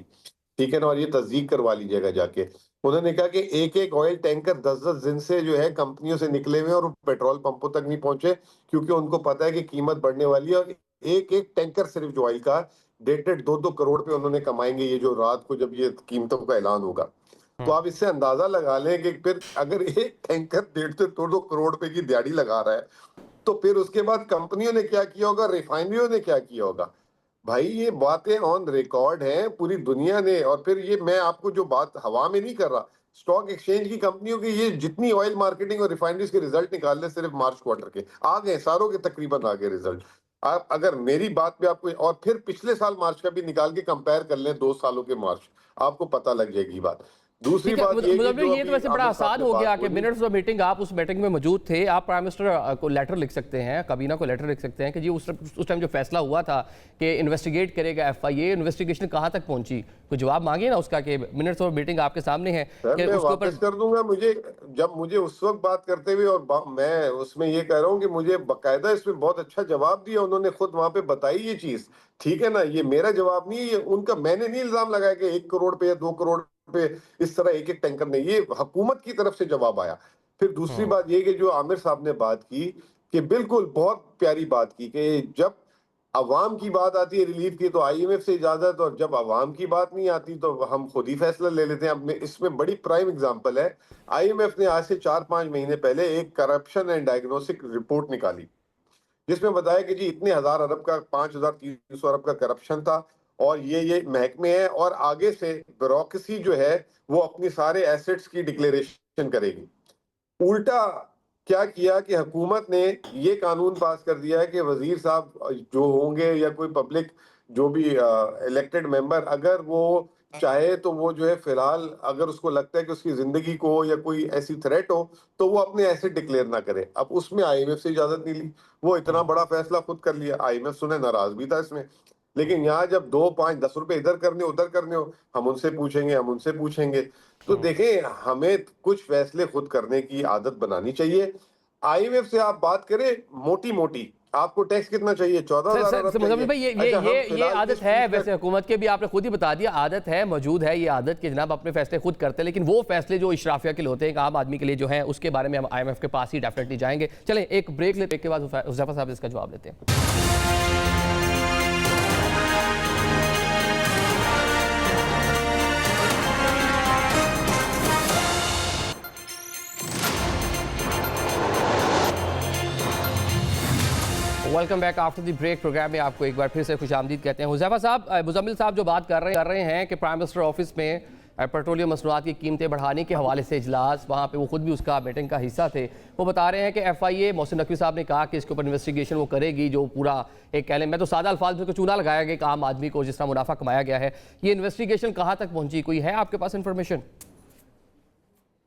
ठीक है ना, और ये तस्दीक करवा लीजिएगा जाके, उन्होंने कहा कि एक एक ऑयल टैंकर 10-10 दिन से जो है कंपनियों से निकले हुए और पेट्रोल पंपों तक नहीं पहुंचे, क्योंकि उनको पता है कि कीमत बढ़ने वाली है। और एक एक टैंकर सिर्फ जो ऑयल का 1.5 2-2 करोड़ पे उन्होंने कमाएंगे, ये जो रात को जब ये कीमतों का ऐलान होगा। तो आप इससे अंदाजा लगा लें कि फिर अगर एक टैंकर 1.5 से 2-2 करोड़ रुपए की दिहाड़ी लगा रहा है, तो फिर उसके बाद कंपनियों ने क्या किया होगा, रिफाइनरियों ने क्या किया होगा। भाई ये बातें ऑन रिकॉर्ड हैं पूरी दुनिया ने। और फिर ये मैं आपको जो बात हवा में नहीं कर रहा, स्टॉक एक्सचेंज की कंपनियों की ये जितनी ऑयल मार्केटिंग और रिफाइनरीज के रिजल्ट निकाल ले, सिर्फ मार्च क्वार्टर के आ गए, सारों के तकरीबन आ गए रिजल्ट। आप अगर मेरी बात पे आपको, और फिर पिछले साल मार्च का भी निकाल के कंपेयर कर लें 2 सालों के मार्च, आपको पता लग जाएगी बात। दूसरी ठीक है, बात ये मुजम्मिल, ये तो वैसे बड़ा आसान हो गया कि मिनट्स ऑफ मीटिंग, आप उस मीटिंग में मौजूद थे, आप प्राइम मिनिस्टर को लेटर लिख सकते हैं, काबीना को लेटर लिख सकते हैं कि जी उस टाइम जो फैसला हुआ था कि इन्वेस्टिगेट करेगा FIA, इन्वेस्टिगेशन कहाँ तक पहुंची, कोई जवाब मांगिए ना उसका, कि मिनट्स ऑफ मीटिंग आपके सामने है सर, कि मैं उसके ऊपर वापस कर दूंगा। मुझे जब मुझे उस वक्त बात करते हुए, और मैं उसमें ये कह रहा हूँ कि मुझे बाकायदा इसमें बहुत अच्छा जवाब दिया उन्होंने, खुद वहां पे बताई ये चीज, ठीक है ना। ये मेरा जवाब नहीं है, ये उनका, मैंने नहीं इल्जाम लगाया कि 1 करोड़ पे या 2 करोड़ पे इस तरह एक एक टैंकर नहीं, ये हुकूमत की तरफ से जवाब आया। फिर दूसरी बात ये कि जो आमिर साहब ने बात की, कि बिल्कुल बहुत प्यारी बात की, कि जब अवाम की बात आती है रिलीफ की तो IMF से इजाजत, और जब अवाम की बात नहीं आती तो हम खुद ही फैसला ले लेते हैं। अब इसमें बड़ी प्राइम एग्जांपल है, IMF ने आज से 4-5 महीने पहले एक करप्शन एंड डायग्नोस्टिक रिपोर्ट निकाली, जिसमें बताया कि जी इतने हजार अरब का, 5,300 अरब का करप्शन था, और ये महकमे हैं, और आगे से ब्यूरोक्रेसी जो है वो अपनी सारे एसेट्स की डिक्लेरेशन करेगी। उल्टा क्या किया कि हुकूमत ने ये कानून पास कर दिया है कि वजीर साहब जो होंगे या कोई पब्लिक जो भी इलेक्टेड मेंबर, अगर वो चाहे तो वो जो है फिलहाल अगर उसको लगता है कि उसकी जिंदगी को या कोई ऐसी थ्रेट हो तो वो अपने एसेट डिक्लेयर ना करे। अब उसमें आईएमएफ से इजाजत नहीं ली, वो इतना बड़ा फैसला खुद कर लिया। आईएमएफ सुने नाराज भी था इसमें, लेकिन यहाँ जब 2, 5, 10 रुपए इधर करने उधर करने हो, हम उनसे पूछेंगे। तो देखें, हमें कुछ फैसले खुद करने की आदत बनानी चाहिए। आईएमएफ से आप बात करें मोटी मोटी, आपको टैक्स कितना चाहिए? 14,000 अरब मुजम्मिल भाई, चाहिए। ये आदत है वैसे हुकूमत के भी, आपने खुद ही बता दिया, आदत है, मौजूद है ये आदत कि जनाब अपने फैसले खुद करते हैं, लेकिन वो फैसले जो इशराफिया के लिए होते हैं, आम आदमी के लिए जो है, उसके बारे में हम आईएमएफ के पास ही डेफिनेटली जाएंगे। चलें एक ब्रेक लेते, के बाद हुज़ैफा साहब इसका जवाब देते हैं। Welcome back after the break. Programme में आपको एक बार फिर से खुशामदीद कहते हैं। हुज़ैफा साहब, मुज़म्मिल साहब जो बात कर रहे हैं कि प्राइम मिनिस्टर ऑफिस में पेट्रोलियम मसनूआत की कीमतें बढ़ाने के हवाले से इजलास, वहाँ पे वो खुद भी उसका मीटिंग का हिस्सा थे। वो बता रहे हैं कि FIA मोहसिन नकवी साहब ने कहा कि इसके ऊपर इन्वेस्टिगेशन वो करेगी, जो पूरा एक कह लें, मैं तो सादा अल्फाज में चूना लगाया गया एक आम आदमी को जिस तरह मुनाफा कमाया गया है। ये इन्वेस्टिगेशन कहाँ तक पहुँची, कोई है आपके पास इन्फॉर्मेशन?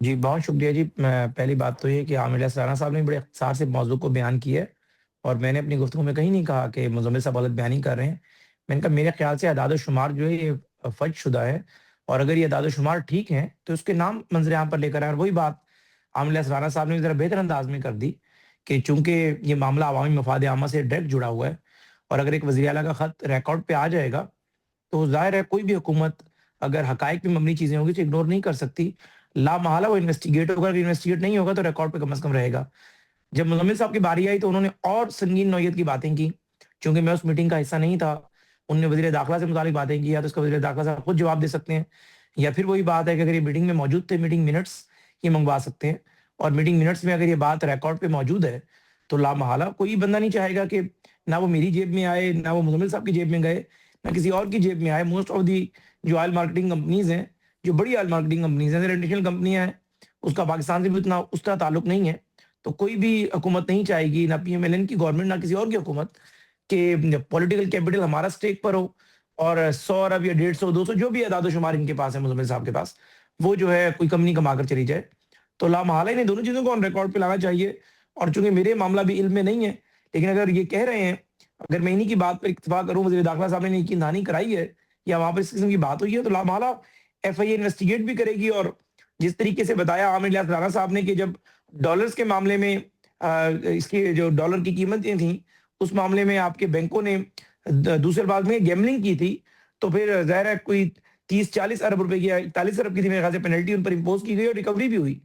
जी बहुत शुक्रिया जी। पहली बात तो ये कि आमिर राना साहब ने बड़े इख्तिसार से मौजू को बयान किया है, और मैंने अपनी गुफ्तगू में कहीं नहीं कहा कि मुज़म्मिल साहब गलत बयानी कर रहे हैं। मैंने कहा मेरे ख्याल से अदाद-ओ-शुमार जो है ये फर्ज-शुदा है, और अगर ये अदाद-ओ-शुमार ठीक हैं तो उसके नाम मंज़र-ए-आम पर लेकर आएँ। और वही बात आमिर राना साहब ने ज़रा बेहतर अंदाज में कर दी कि चूँकि ये मामला अवामी मफाद आमा से डायरेक्ट जुड़ा हुआ है, और अगर एक वज़ीर आला का ख़त रिकॉर्ड पे आ जाएगा तो ज़ाहिर है कोई भी हुकूमत अगर हक़ाइक़ पे मबनी चीज़ें होंगी तो इग्नोर नहीं कर सकती। लामहला वो इन्वेस्टिगेट होगा, अगर इन्वेस्टिगेट नहीं होगा तो रिकॉर्ड पे कम से कम रहेगा। जब मुज़म्मिल साहब की बारी आई तो उन्होंने और संगीन नौयत की बातें की। चूँकि मैं उस मीटिंग का हिस्सा नहीं था, उन्होंने वज़ीर दाखिला से मुतालिक बातें की, या तो उसका वज़ीर दाखिला साहब खुद जवाब दे सकते हैं, या फिर वही बात है कि अगर ये मीटिंग में मौजूद थे, मीटिंग मिनट्स ये मंगवा सकते हैं। और मीटिंग मिनट्स में अगर ये बात रिकॉर्ड पे मौजूद है तो लामहला कोई बंदा नहीं चाहेगा कि ना वो मेरी जेब में आए, ना वो मुज़म्मिल साहब की जेब में गए, ना किसी और की जेब में आए। मोस्ट ऑफ दी जो ऑयल मार्केटिंग कंपनीज़ हैं, जो बड़ी ऑयल मार्केटिंग कंपनीज़ हैं, इंटरनेशनल कंपनियाँ हैं, उसका पाकिस्तान से भी उतना उस तरह ताल्लुक नहीं है। तो कोई भी हुकूमत नहीं चाहेगी, ना PMLN की गवर्नमेंट, ना किसी और की हुकूमत, कि पॉलिटिकल कैपिटल हमारा स्टेक पर हो, और 100 अरब या 150, 200 जो भी अदाद-ओ-शुमार इनके पास है मुज़म्मिल साहब के पास, वो जो है कोई कंपनी कमा कर चली जाए। तो लामहला इन्हें दोनों चीज़ों को ऑन रिकॉर्ड पे लाना चाहिए। और चूँकि मेरे मामला भी इल्म में नहीं है, लेकिन अगर ये कह रहे हैं, अगर मैं इन्हीं की बात पर इत्तेफाक करूँ, वज़ीर दाखिला साहब ने यकीनदहानी कराई है या वहाँ पर इस किस्म की बात हुई है, तो लामहला FIA इन्वेस्टिगेट भी करेगी। और जिस तरीके से बताया आमिर राना साहब ने कि जब डॉलर्स के मामले में इसकी जो डॉलर की कीमतें थी, उस मामले में आपके बैंकों ने दूसरे भाग में गैम्बलिंग की थी, तो फिर ज़ाहिर है कोई 30-40 अरब रुपए की या 41 अरब की थी मेरे ख्याल से पेनल्टी उन पर इम्पोज की गई, और रिकवरी भी हुई।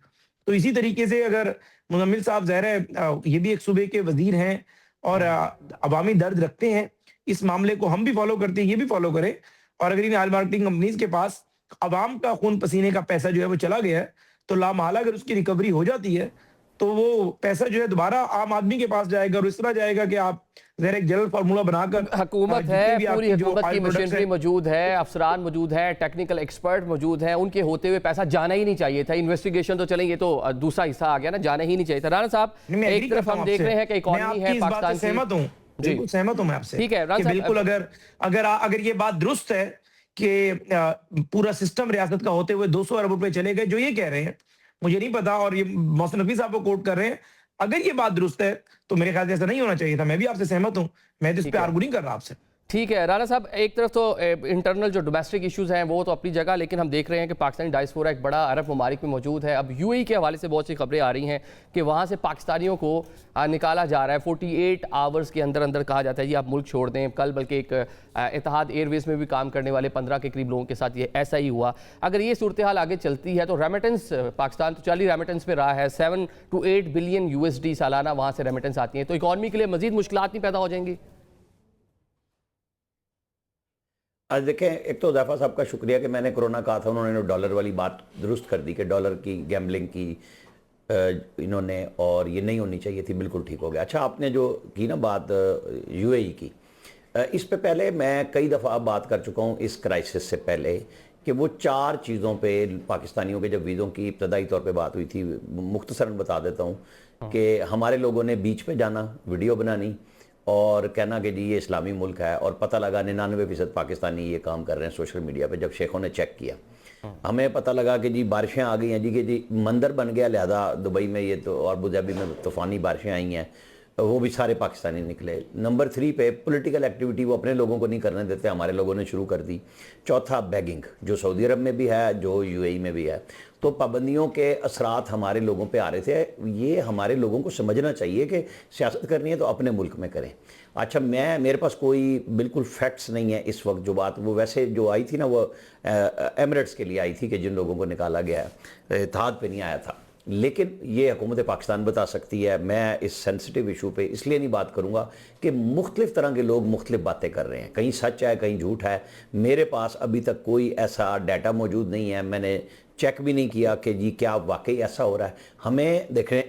तो इसी तरीके से अगर मुज़म्मिल साहब ज़ाहिर है ये भी एक सूबे के वज़ीर हैं और अवामी दर्द रखते हैं, इस मामले को हम भी फॉलो करते हैं, ये भी फॉलो करें। और अगर इन ऑयल मार्केटिंग कंपनीज़ के पास अवाम का खून पसीने का पैसा जो है वो चला गया है, तो लामहला अगर उसकी रिकवरी हो जाती है तो वो पैसा जो है दोबारा आम आदमी के पास जाएगा, और इस तरह जाएगा कि आप ज़रा एक जनरल फार्मूला बनाकर, हुकूमत है, पूरी हुकूमत की मशीनरी मौजूद है, अफसरान मौजूद है, टेक्निकल एक्सपर्ट मौजूद है, उनके होते हुए पैसा जाना ही नहीं चाहिए था। इन्वेस्टिगेशन तो चलेंगे, तो दूसरा हिस्सा आ गया ना, जाना ही नहीं चाहिए था। राना साहब, एक तरफ हम देख रहे हैं कि इकॉनमी है पाकिस्तान की, सहमत हूँ, बिल्कुल सहमत हूँ मैं आपसे, ठीक है राना साहब, बिल्कुल। अगर ये बात दुरुस्त है कि पूरा सिस्टम रियासत का होते हुए 200 अरब रुपए चले गए, जो ये कह रहे हैं, मुझे नहीं पता, और ये मोहसिन नकवी साहब को कोट कर रहे हैं, अगर ये बात दुरुस्त है तो मेरे ख्याल से ऐसा नहीं होना चाहिए था। मैं भी आपसे सहमत हूं, मैं तो इस पे आर्गू नहीं कर रहा आपसे। ठीक है राना साहब, एक तरफ तो इंटरनल जो डोमेस्टिक इश्यूज हैं वो तो अपनी जगह, लेकिन हम देख रहे हैं कि पाकिस्तानी डायस्पोरा एक बड़ा अरब ममालिक में मौजूद है। अब UAE के हवाले से बहुत सी खबरें आ रही हैं कि वहाँ से पाकिस्तानियों को निकाला जा रहा है 48 आवर्स के अंदर अंदर, कहा जाता है जी आप मुल्क छोड़ दें। कल बल्कि एक इत्तेहाद एयरवेज में भी काम करने वाले 15 के करीब लोगों के साथ ये ऐसा ही हुआ। अगर ये सूरत हाल आगे चलती है तो रेमिटेंस, पाकिस्तान तो चली रेमिटेंस में रहा है, 7 to 8 बिलियन USD सालाना वहाँ से रेमिटेंस आती हैं, तो इकॉनमी के लिए मजीद मुश्किलात नहीं पैदा हो जाएंगी? आज देखें, एक तो हुज़ैफा साहब का शुक्रिया कि मैंने कोरोना कहा था, उन्होंने डॉलर वाली बात दुरुस्त कर दी कि डॉलर की गैम्बलिंग की इन्होंने, और ये नहीं होनी चाहिए थी, बिल्कुल ठीक हो गया। अच्छा, आपने जो की ना बात UAE की, इस पे पहले मैं कई दफ़ा बात कर चुका हूँ इस क्राइसिस से पहले कि वो 4 चीज़ों पे पाकिस्तानियों के जब वीज़ों की इब्तदाई तौर पे बात हुई थी, मुख्तसरन बता देता हूँ कि हमारे लोगों ने बीच पे जाना, वीडियो बनानी और कहना कि जी ये इस्लामी मुल्क है, और पता लगा 99% पाकिस्तानी ये काम कर रहे हैं सोशल मीडिया पे। जब शेखों ने चेक किया, हमें पता लगा कि जी बारिशें आ गई हैं जी, कि जी मंदिर बन गया, लिहाजा दुबई में ये तो और अबूधाबी में तूफ़ानी बारिशें आई हैं, वो भी सारे पाकिस्तानी निकले। नंबर 3 पे पॉलिटिकल एक्टिविटी वो अपने लोगों को नहीं करने देते, हमारे लोगों ने शुरू कर दी। चौथा बेगिंग, जो सऊदी अरब में भी है, जो यूएई में भी है। तो पाबंदियों के असरात हमारे लोगों पे आ रहे थे। ये हमारे लोगों को समझना चाहिए कि सियासत करनी है तो अपने मुल्क में करें। अच्छा, मेरे पास कोई बिल्कुल फैक्ट्स नहीं है इस वक्त। जो बात वो वैसे जो आई थी ना, वो एमिरेट्स के लिए आई थी कि जिन लोगों को निकाला गया है, इत्तेहाद पे नहीं आया था। लेकिन ये हुकूमत पाकिस्तान बता सकती है। मैं इस सेंसिटिव इशू पे इसलिए नहीं बात करूंगा कि मुख्तलिफ तरह के लोग मुख्तलिफ बातें कर रहे हैं, कहीं सच है कहीं झूठ है। मेरे पास अभी तक कोई ऐसा डाटा मौजूद नहीं है, मैंने चेक भी नहीं किया कि जी क्या वाकई ऐसा हो रहा है। हमें देखें,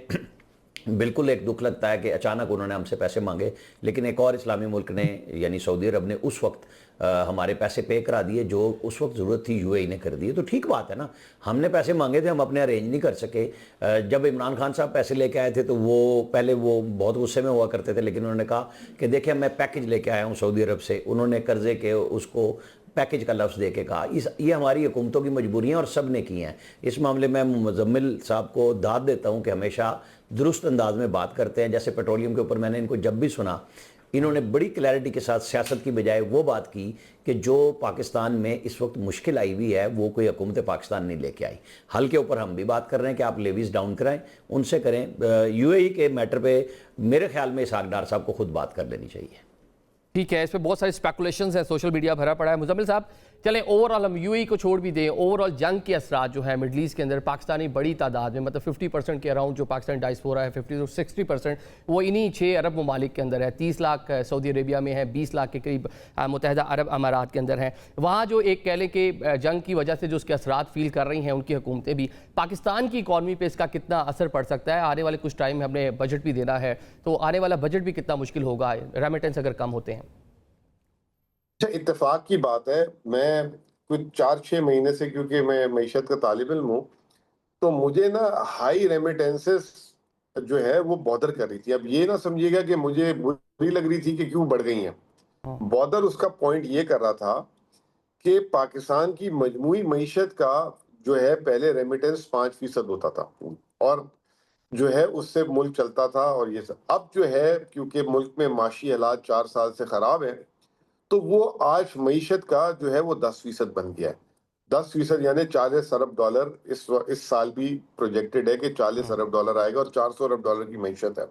बिल्कुल एक दुख लगता है कि अचानक उन्होंने हमसे पैसे मांगे, लेकिन एक और इस्लामी मुल्क ने यानी सऊदी अरब ने उस वक्त हमारे पैसे पे करा दिए जो उस वक्त ज़रूरत थी, यूएई ने कर दिए। तो ठीक बात है ना, हमने पैसे मांगे थे, हम अपने अरेंज नहीं कर सके। जब इमरान खान साहब पैसे लेके आए थे तो वो पहले वो बहुत गुस्से में हुआ करते थे, लेकिन उन्होंने कहा कि देखिए मैं पैकेज लेके आया हूँ सऊदी अरब से। उन्होंने कर्जे के उसको पैकेज का लफ्ज़ दे के कहा। ये हमारी हुकूमतों की मजबूरियाँ और सब ने की हैं। इस मामले में मुज़म्मिल साहब को दाद देता हूँ कि हमेशा दुरुस्त अंदाज में बात करते हैं। जैसे पेट्रोलियम के ऊपर मैंने इनको जब भी सुना, इन्होंने बड़ी क्लैरिटी के साथ सियासत की बजाय वो बात की कि जो पाकिस्तान में इस वक्त मुश्किल आई हुई है वो कोई हुकूमत पाकिस्तान नहीं लेके आई। हल के ऊपर हम भी बात कर रहे हैं कि आप लेवीज डाउन कराएं, उनसे करें। यूएई के मैटर पे मेरे ख्याल में इसहाक डार साहब को खुद बात कर लेनी चाहिए। ठीक है, इस पर बहुत सारे स्पेकुलेशंस हैं, सोशल मीडिया भरा पड़ा है। मुजम्मिल साहब, चलें ओवरऑल हम यूएई को छोड़ भी दें, ओवरऑल जंग के असरात जो है मिडल ईस्ट के अंदर पाकिस्तानी बड़ी तादाद में, मतलब 50% के अराउंड जो पाकिस्तान डायस्पोरा है, 50 to 60% वो इन्हीं 6 अरब ममालिक के अंदर है। 30 लाख सऊदी अरेबिया में है, 20 लाख के करीब मुत्तहिदा अरब अमारात के अंदर हैं। वहाँ जो एक कह लें कि जंग की वजह से जो उसके असरात फील कर रही हैं उनकी हुकूमतें भी, पाकिस्तान की इकॉनमी पर इसका कितना असर पड़ सकता है? आने वाले कुछ टाइम में हमने बजट भी देना है, तो आने वाला बजट भी कितना मुश्किल होगा रेमिटेंस अगर कम होते हैं? अच्छा, इत्तेफाक की बात है, मैं कुछ 4-6 महीने से, क्योंकि मैं मईशत का तालिब इल्म हूँ, तो मुझे ना हाई रेमिटेंसेस जो है वो बॉदर कर रही थी। अब ये ना समझिएगा कि मुझे बुरी लग रही थी कि क्यों बढ़ गई हैं। बॉदर उसका पॉइंट ये कर रहा था कि पाकिस्तान की मजमूई मईशत का जो है पहले रेमिटेंस 5% होता था और जो है उससे मुल्क चलता था और ये सब। अब जो है क्योंकि मुल्क में माशी हालात 4 साल से खराब है, तो वो आज मईशत का जो है वो 10% बन गया है। 10% यानी 40 अरब डॉलर इस साल भी प्रोजेक्टेड है कि 40 अरब डॉलर आएगा और 400 अरब डॉलर की मईशत है।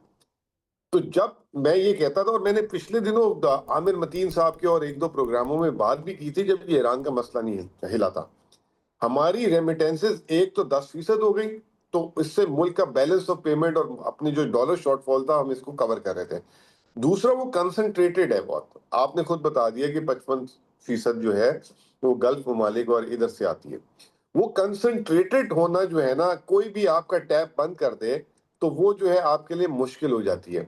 तो जब मैं ये कहता था, और मैंने पिछले दिनों आमिर मतीन साहब के और 1-2 प्रोग्रामों में बात भी की थी जब ये ईरान का मसला नहीं हिला था, हमारी रेमिटेंसेस एक तो 10% हो गई, तो इससे मुल्क का बैलेंस ऑफ पेमेंट और अपनी जो डॉलर शॉर्टफॉल था हम इसको कवर कर रहे थे। दूसरा, वो कंसंट्रेटेड है बहुत। आपने खुद बता दिया कि 55% जो है वो गल्फ ममालिक और इधर से आती है। वो कंसंट्रेटेड होना जो है ना, कोई भी आपका टैप बंद कर दे तो वो जो है आपके लिए मुश्किल हो जाती है।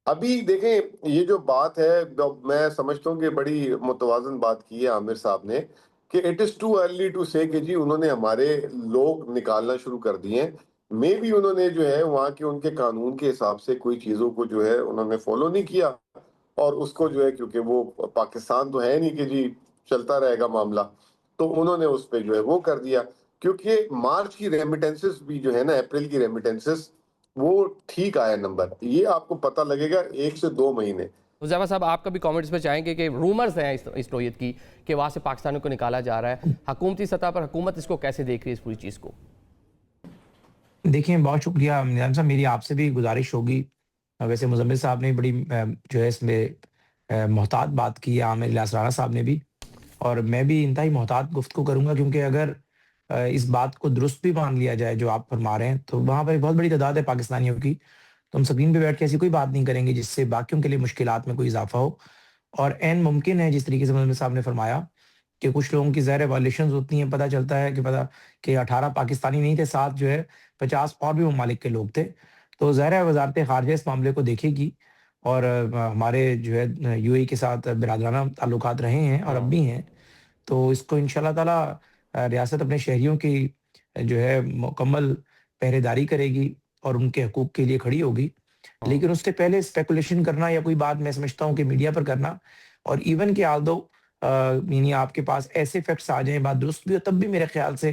अभी देखें, ये जो बात है, मैं समझता हूँ कि बड़ी मुतवाजन बात की है आमिर साहब ने कि it is too early to say कि जी उन्होंने हमारे लोग निकालना शुरू कर दिए हैं। मे भी उन्होंने जो है वहाँ के उनके कानून के हिसाब से कोई चीजों को जो है उन्होंने फॉलो नहीं किया, और उसको जो है क्योंकि वो पाकिस्तान तो है नहीं कि जी चलता रहेगा मामला, तो उन्होंने उस पर जो है वो कर दिया। क्योंकि मार्च की रेमिटेंसेस भी जो है ना, अप्रैल की रेमिटेंसेस वो ठीक आया नंबर, ये आपको पता लगेगा 1 से 2 महीने। मुज़फ़्फ़र साहब, आपका भी कमेंट्स में चाहेंगे कि रूमर्स हैं इस नोयत की कि वहाँ से पाकिस्तानियों को निकाला जा रहा है, हुकूमती सतह पर हुकूमत इसको कैसे देख रही है इस पूरी चीज़ को? देखिए, बहुत शुक्रिया निज़ाम साहब, मेरी आपसे भी गुज़ारिश होगी। वैसे मुज़म्मिल साहब ने बड़ी जो है इसमें मोहतात बात की है, आमिर इलियास राणा साहब ने भी, और मैं भी इंतहाई मोहतात गुफ्तगू करूँगा, क्योंकि अगर इस बात को दुरुस्त भी मान लिया जाए जो आप फरमा रहे हैं, तो वहाँ पर एक बहुत बड़ी तादाद है पाकिस्तानियों की। तो हम स्क्रीन पे बैठ के ऐसी कोई बात नहीं करेंगे जिससे बाकियों के लिए मुश्किलात में कोई इज़ाफ़ा हो। और ऐन मुमकिन है, जिस तरीके से मुज़म्मिल साहब ने फरमाया, कि कुछ लोगों की ज़ाहिर वायलेशंस होती हैं, पता चलता है कि 18 पाकिस्तानी नहीं थे, साथ जो है 50 और भी ममालिक के लोग थे। तो ज़ाहिर है वज़ारत ख़ारिजा इस मामले को देखेगी और हमारे जो है यूएई के साथ बिरादराना ताल्लुकात रहे हैं और अब भी हैं। तो इसको इंशाल्लाह ताला रियासत अपने शहरियों की जो है मुकम्मल पहरेदारी करेगी और उनके हकूक़ के लिए खड़ी होगी। लेकिन उससे पहले स्पेकुलेशन करना या कोई बात मैं समझता हूँ कि मीडिया पर करना और इवन कि आल्दो यानी आपके पास ऐसे फैक्ट्स आ जाएँ, बात दुरुस्त भी हो, तब भी मेरे ख़्याल से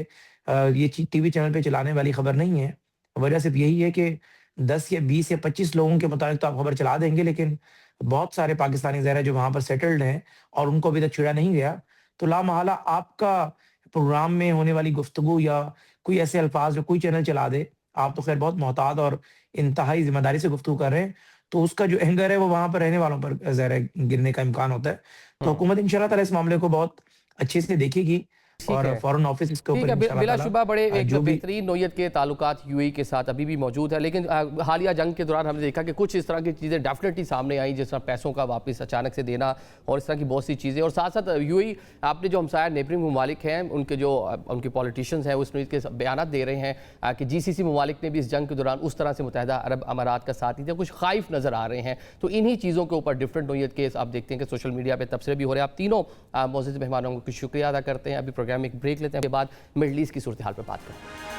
ये टीवी चैनल पे चलाने वाली खबर नहीं है। वजह सिर्फ़ यही है कि 10 या 20 या 25 लोगों के मुताबिक तो आप खबर चला देंगे, लेकिन बहुत सारे पाकिस्तानी ज़ाहिर है जो वहाँ पर सेटल्ड हैं और उनको अभी तक छेड़ा नहीं गया। तो लामहला आपका प्रोग्राम में होने वाली गुफ्तगू या कोई ऐसे अल्फाज जो कोई चैनल चला दे, आप तो खैर बहुत मोहतात और इंतहाई ज़िम्मेदारी से गुफ्तगू कर रहे हैं, तो उसका जो एंगर है वो वहाँ पर रहने वालों पर ज़ाहिर है गिरने का इम्कान होता है। तो हुकूमत इंशाल्लाह ताला इस मामले को बहुत अच्छे से देखेगी ठीक और है। फॉरेन ऑफिस इसके ठीक ऊपर है, इंशाल्लाह ताला बिलाशुबा बड़े एक जो भी बेहतरीन नौयत के ताल्लुकात यूएई के साथ अभी भी मौजूद है, लेकिन हालिया जंग के दौरान हमने देखा कि कुछ इस तरह की चीज़ें डेफिनेटली सामने आई, जिस तरह पैसों का वापस अचानक से देना और इस तरह की बहुत सी चीज़ें। और साथ साथ यूएई आपने जो हमसाया नेबरिंग ममालिक हैं उनके जो उनके पॉलिटिशियंस हैं उसमें इसके बयान दे रहे हैं कि जीसीसी ममालिक ने भी इस जंग के दौरान उस तरह से मुत्तहिदा अरब अमारात का साथ नहीं दिया, कुछ खाइफ नज़र आ रहे हैं। तो इन्हीं चीज़ों के ऊपर डिफरेंट नौयत के आप देखते हैं कि सोशल मीडिया पर तबसरे भी हो रहे हैं। आप तीनों मौजूद मेहमानों को शुक्रिया अदा करते हैं। अभी प्रोग्राम में एक ब्रेक लेते हैं, के बाद मिडल ईस्ट की सूरत हाल पर बात करें।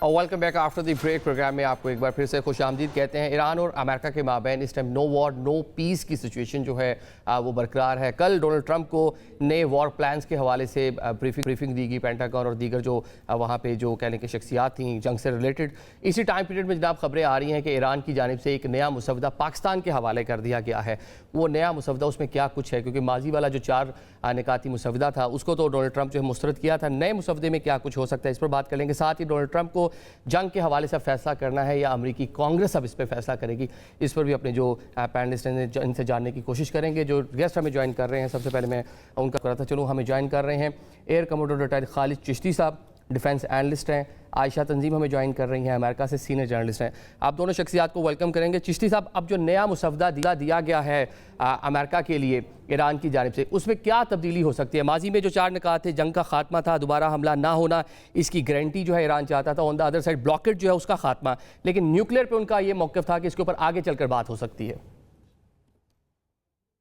और welcome back after the break. Programme में आपको एक बार फिर से खुशामदीद कहते हैं। ईरान और अमेरिका के माबैन इस time no war no peace की सिचुएशन जो है वो बरकरार है। कल डोनाल्ड ट्रंप को नए वॉर प्लान्स के हवाले से ब्रीफिंग दी गई पेंटागन और दीगर जो वहाँ पे जो कहने की शख्सियात थी जंग से रिलेटेड। इसी टाइम पीरियड में जनाब खबरें आ रही हैं कि ईरान की जानिब से एक नया मुसवदा पाकिस्तान के हवाले कर दिया गया है। वो नया मुसवदा उसमें क्या कुछ है, क्योंकि माजी वाला जो 4 निकाती मुसवदा था उसको तो डोनाल्ड ट्रंप जो है मुस्तरद किया था। नए मुसवदे में क्या कुछ हो सकता है, इस पर बात करेंगे। साथ ही डोनाल्ड ट्रंप को जंग के हवाले से फैसला करना है या अमेरिकी कांग्रेस अब इस पर फैसला करेगी, इस पर भी अपने जो पैनलिस्ट हैं इनसे जानने की कोशिश करेंगे। जो गेस्ट हमें ज्वाइन कर रहे हैं, सबसे पहले मैं उनका करा था चलो हमें ज्वाइन कर रहे हैं air commodore retired Khalid Chishti साहब, डिफेंस एनालिस्ट हैं। आयशा तंजीम हमें ज्वाइन कर रही हैं, अमेरिका से सीनियर जर्नलिस्ट हैं। आप दोनों शख्सियात को वेलकम करेंगे। चिश्ती साहब, अब जो नया मुसवदा दिया गया है अमेरिका के लिए ईरान की जानिब से, उसमें क्या तब्दीली हो सकती है? माजी में जो 4 निकात थे, जंग का खात्मा था, दोबारा हमला ना होना, इसकी गारंटी जो है ईरान चाहता था। On the other side blockade जो है उसका खात्मा, लेकिन न्यूक्लियर पर उनका ये मौक़िफ़ था कि इसके ऊपर आगे चलकर बात हो सकती है।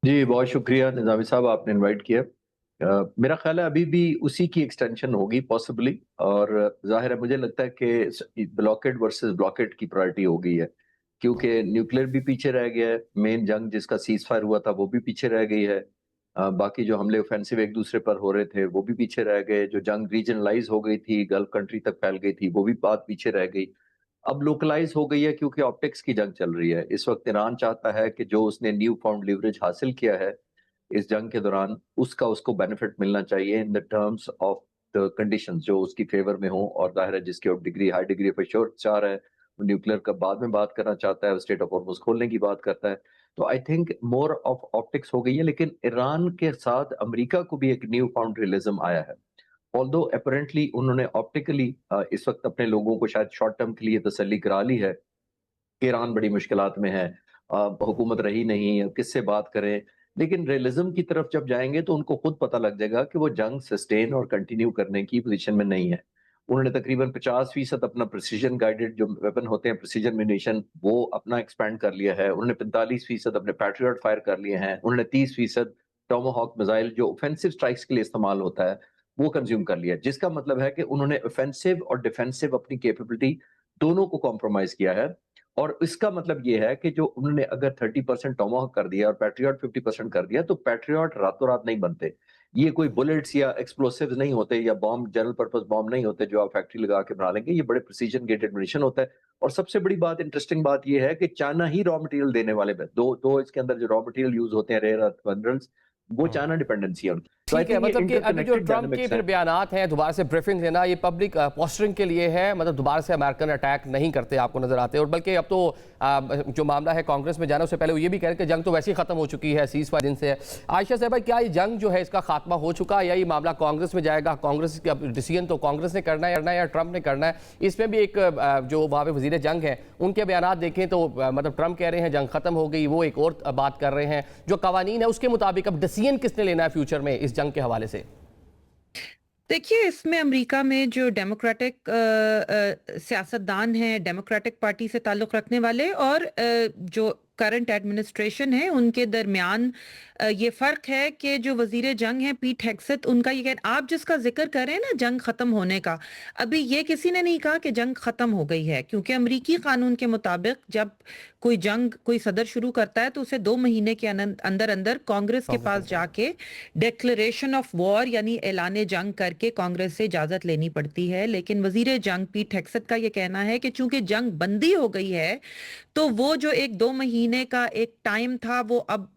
जी बहुत शुक्रिया निज़ामी साहब, आपने इनवाइट किया। मेरा ख्याल है अभी भी उसी की एक्सटेंशन होगी पॉसिबली, और जाहिर है मुझे लगता है कि ब्लॉकेड वर्सेस ब्लॉकेड की प्रायोरिटी हो गई है, क्योंकि न्यूक्लियर भी पीछे रह गया है। मेन जंग जिसका सीज फायर हुआ था वो भी पीछे रह गई है। बाकी जो हमले ऑफेंसिव एक दूसरे पर हो रहे थे वो भी पीछे रह गए। जो जंग रीजनलाइज हो गई थी, गल्फ कंट्री तक फैल गई थी, वो भी बात पीछे रह गई। अब लोकलाइज हो गई है क्योंकि ऑप्टिक्स की जंग चल रही है। इस वक्त ईरान चाहता है कि जो उसने न्यू फाउंड लिवरेज हासिल किया है इस जंग के दौरान, उसका उसको बेनिफिट मिलना चाहिए in the terms of the conditions जो उसकी फेवर में हो। और जाहिर है जिसकी हाई डिग्री ऑफ एश्योरेंस चाह रहा है, न्यूक्लियर का बाद में बात करना चाहता है, स्टेट ऑफ हॉर्मुज़ खोलने की बात करता है। तो I think more of optics हो गई है। लेकिन ईरान के साथ अमेरिका को भी एक न्यू फाउंड रियलिज्म आया है। ऑल्दो अपरेंटली उन्होंने ऑप्टिकली इस वक्त अपने लोगों को शायद शॉर्ट टर्म के लिए तसल्ली करा ली है कि ईरान बड़ी मुश्किलात में है, हुकूमत रही नहीं, किससे बात करें। लेकिन रियलिज्म की तरफ जब जाएंगे तो उनको खुद पता लग जाएगा कि वो जंग सस्टेन और कंटिन्यू करने की पोजीशन में नहीं है। उन्होंने तकरीबन 50% अपना प्रिसीजन गाइडेड जो वेपन होते हैं, प्रिसीजन म्यूनिशन, वो अपना एक्सपेंड कर लिया है। उन्होंने 45% अपने पैट्रियट फायर कर लिए हैं। उन्होंने 30% टोमाहॉक मिसाइल जो ऑफेंसिव स्ट्राइक्स के लिए इस्तेमाल होता है वो कंज्यूम कर लिया, जिसका मतलब है कि उन्होंने ऑफेंसिव और डिफेंसिव अपनी कैपेबिलिटी दोनों को कॉम्प्रोमाइज किया है। और इसका मतलब ये है कि जो उन्होंने अगर 30% टोमाहॉक कर दिया और पैट्रियट 50% कर दिया, तो पैट्रियट रातों रात नहीं बनते। ये कोई बुलेट्स या एक्सप्लोसिव्स नहीं होते या बॉम्ब, जनरल पर्पस बॉम्ब नहीं होते जो आप फैक्ट्री लगा के बना लेंगे। ये बड़े प्रिसीजन गेटेड म्यूनिशन होता है। और सबसे बड़ी बात, इंटरेस्टिंग बात ये है कि चाइना ही रॉ मटेरियल देने वाले में दो इसके अंदर जो रॉ मटेरियल यूज होते हैं, रेयर अर्थ मिनरल्स, वो चाइना डिपेंडेंसी है उनकी। ठीक है, मतलब कि अभी जो ट्रंप के फिर बयानात हैं, दोबारा से ब्रीफिंग लेना, ये पब्लिक पोस्टरिंग के लिए है, मतलब दोबारा से अमेरिकन अटैक नहीं करते आपको नजर आते। और बल्कि अब तो जो मामला है कांग्रेस में जाना, उससे पहले वो ये भी कह रहे हैं कि जंग तो वैसे ही खत्म हो चुकी है, सीज फायर दिन से है। आयशा साहब, क्या ये जंग जो है इसका खात्मा हो चुका है या ये मामला कांग्रेस में जाएगा? कांग्रेस का डिसीजन तो कांग्रेस ने करना है या ट्रंप ने करना है? इसमें भी एक जो वहाँ पे वजीर जंग है उनके बयानात देखें तो मतलब ट्रंप कह रहे हैं जंग खत्म हो गई, वो एक और बात कर रहे हैं। जो कवानीन है उसके मुताबिक अब डिसीजन किसने लेना है फ्यूचर में इस इस जंग के हवाले से? देखिए, इसमें अमेरिका में जो डेमोक्रेटिक सियासतदान हैं, डेमोक्रेटिक पार्टी से ताल्लुक़ रखने वाले और जो करंट एडमिनिस्ट्रेशन है, उनके दरमियान ये फ़र्क है कि जो वज़ीर जंग हैं पीट हेग्सेथ, उनका ये कहना, आप जिसका ज़िक्र कर रहे हैं ना जंग ख़त्म होने का, अभी ये किसी ने नहीं कहा कि जंग ख़त्म हो गई है, क्योंकि अमरीकी क़ानून के मुताबिक जब कोई जंग कोई सदर शुरू करता है तो उसे 2 महीने के अंदर अंदर कांग्रेस के पास जाके डिक्लेरेशन ऑफ वॉर यानी ऐलान जंग करके कांग्रेस से इजाज़त लेनी पड़ती है। लेकिन वज़ीर जंग पीट हेग्सेथ का ये कहना है कि चूंकि जंग बंदी हो गई है तो वो जो एक 2 महीने का एक टाइम था वो अब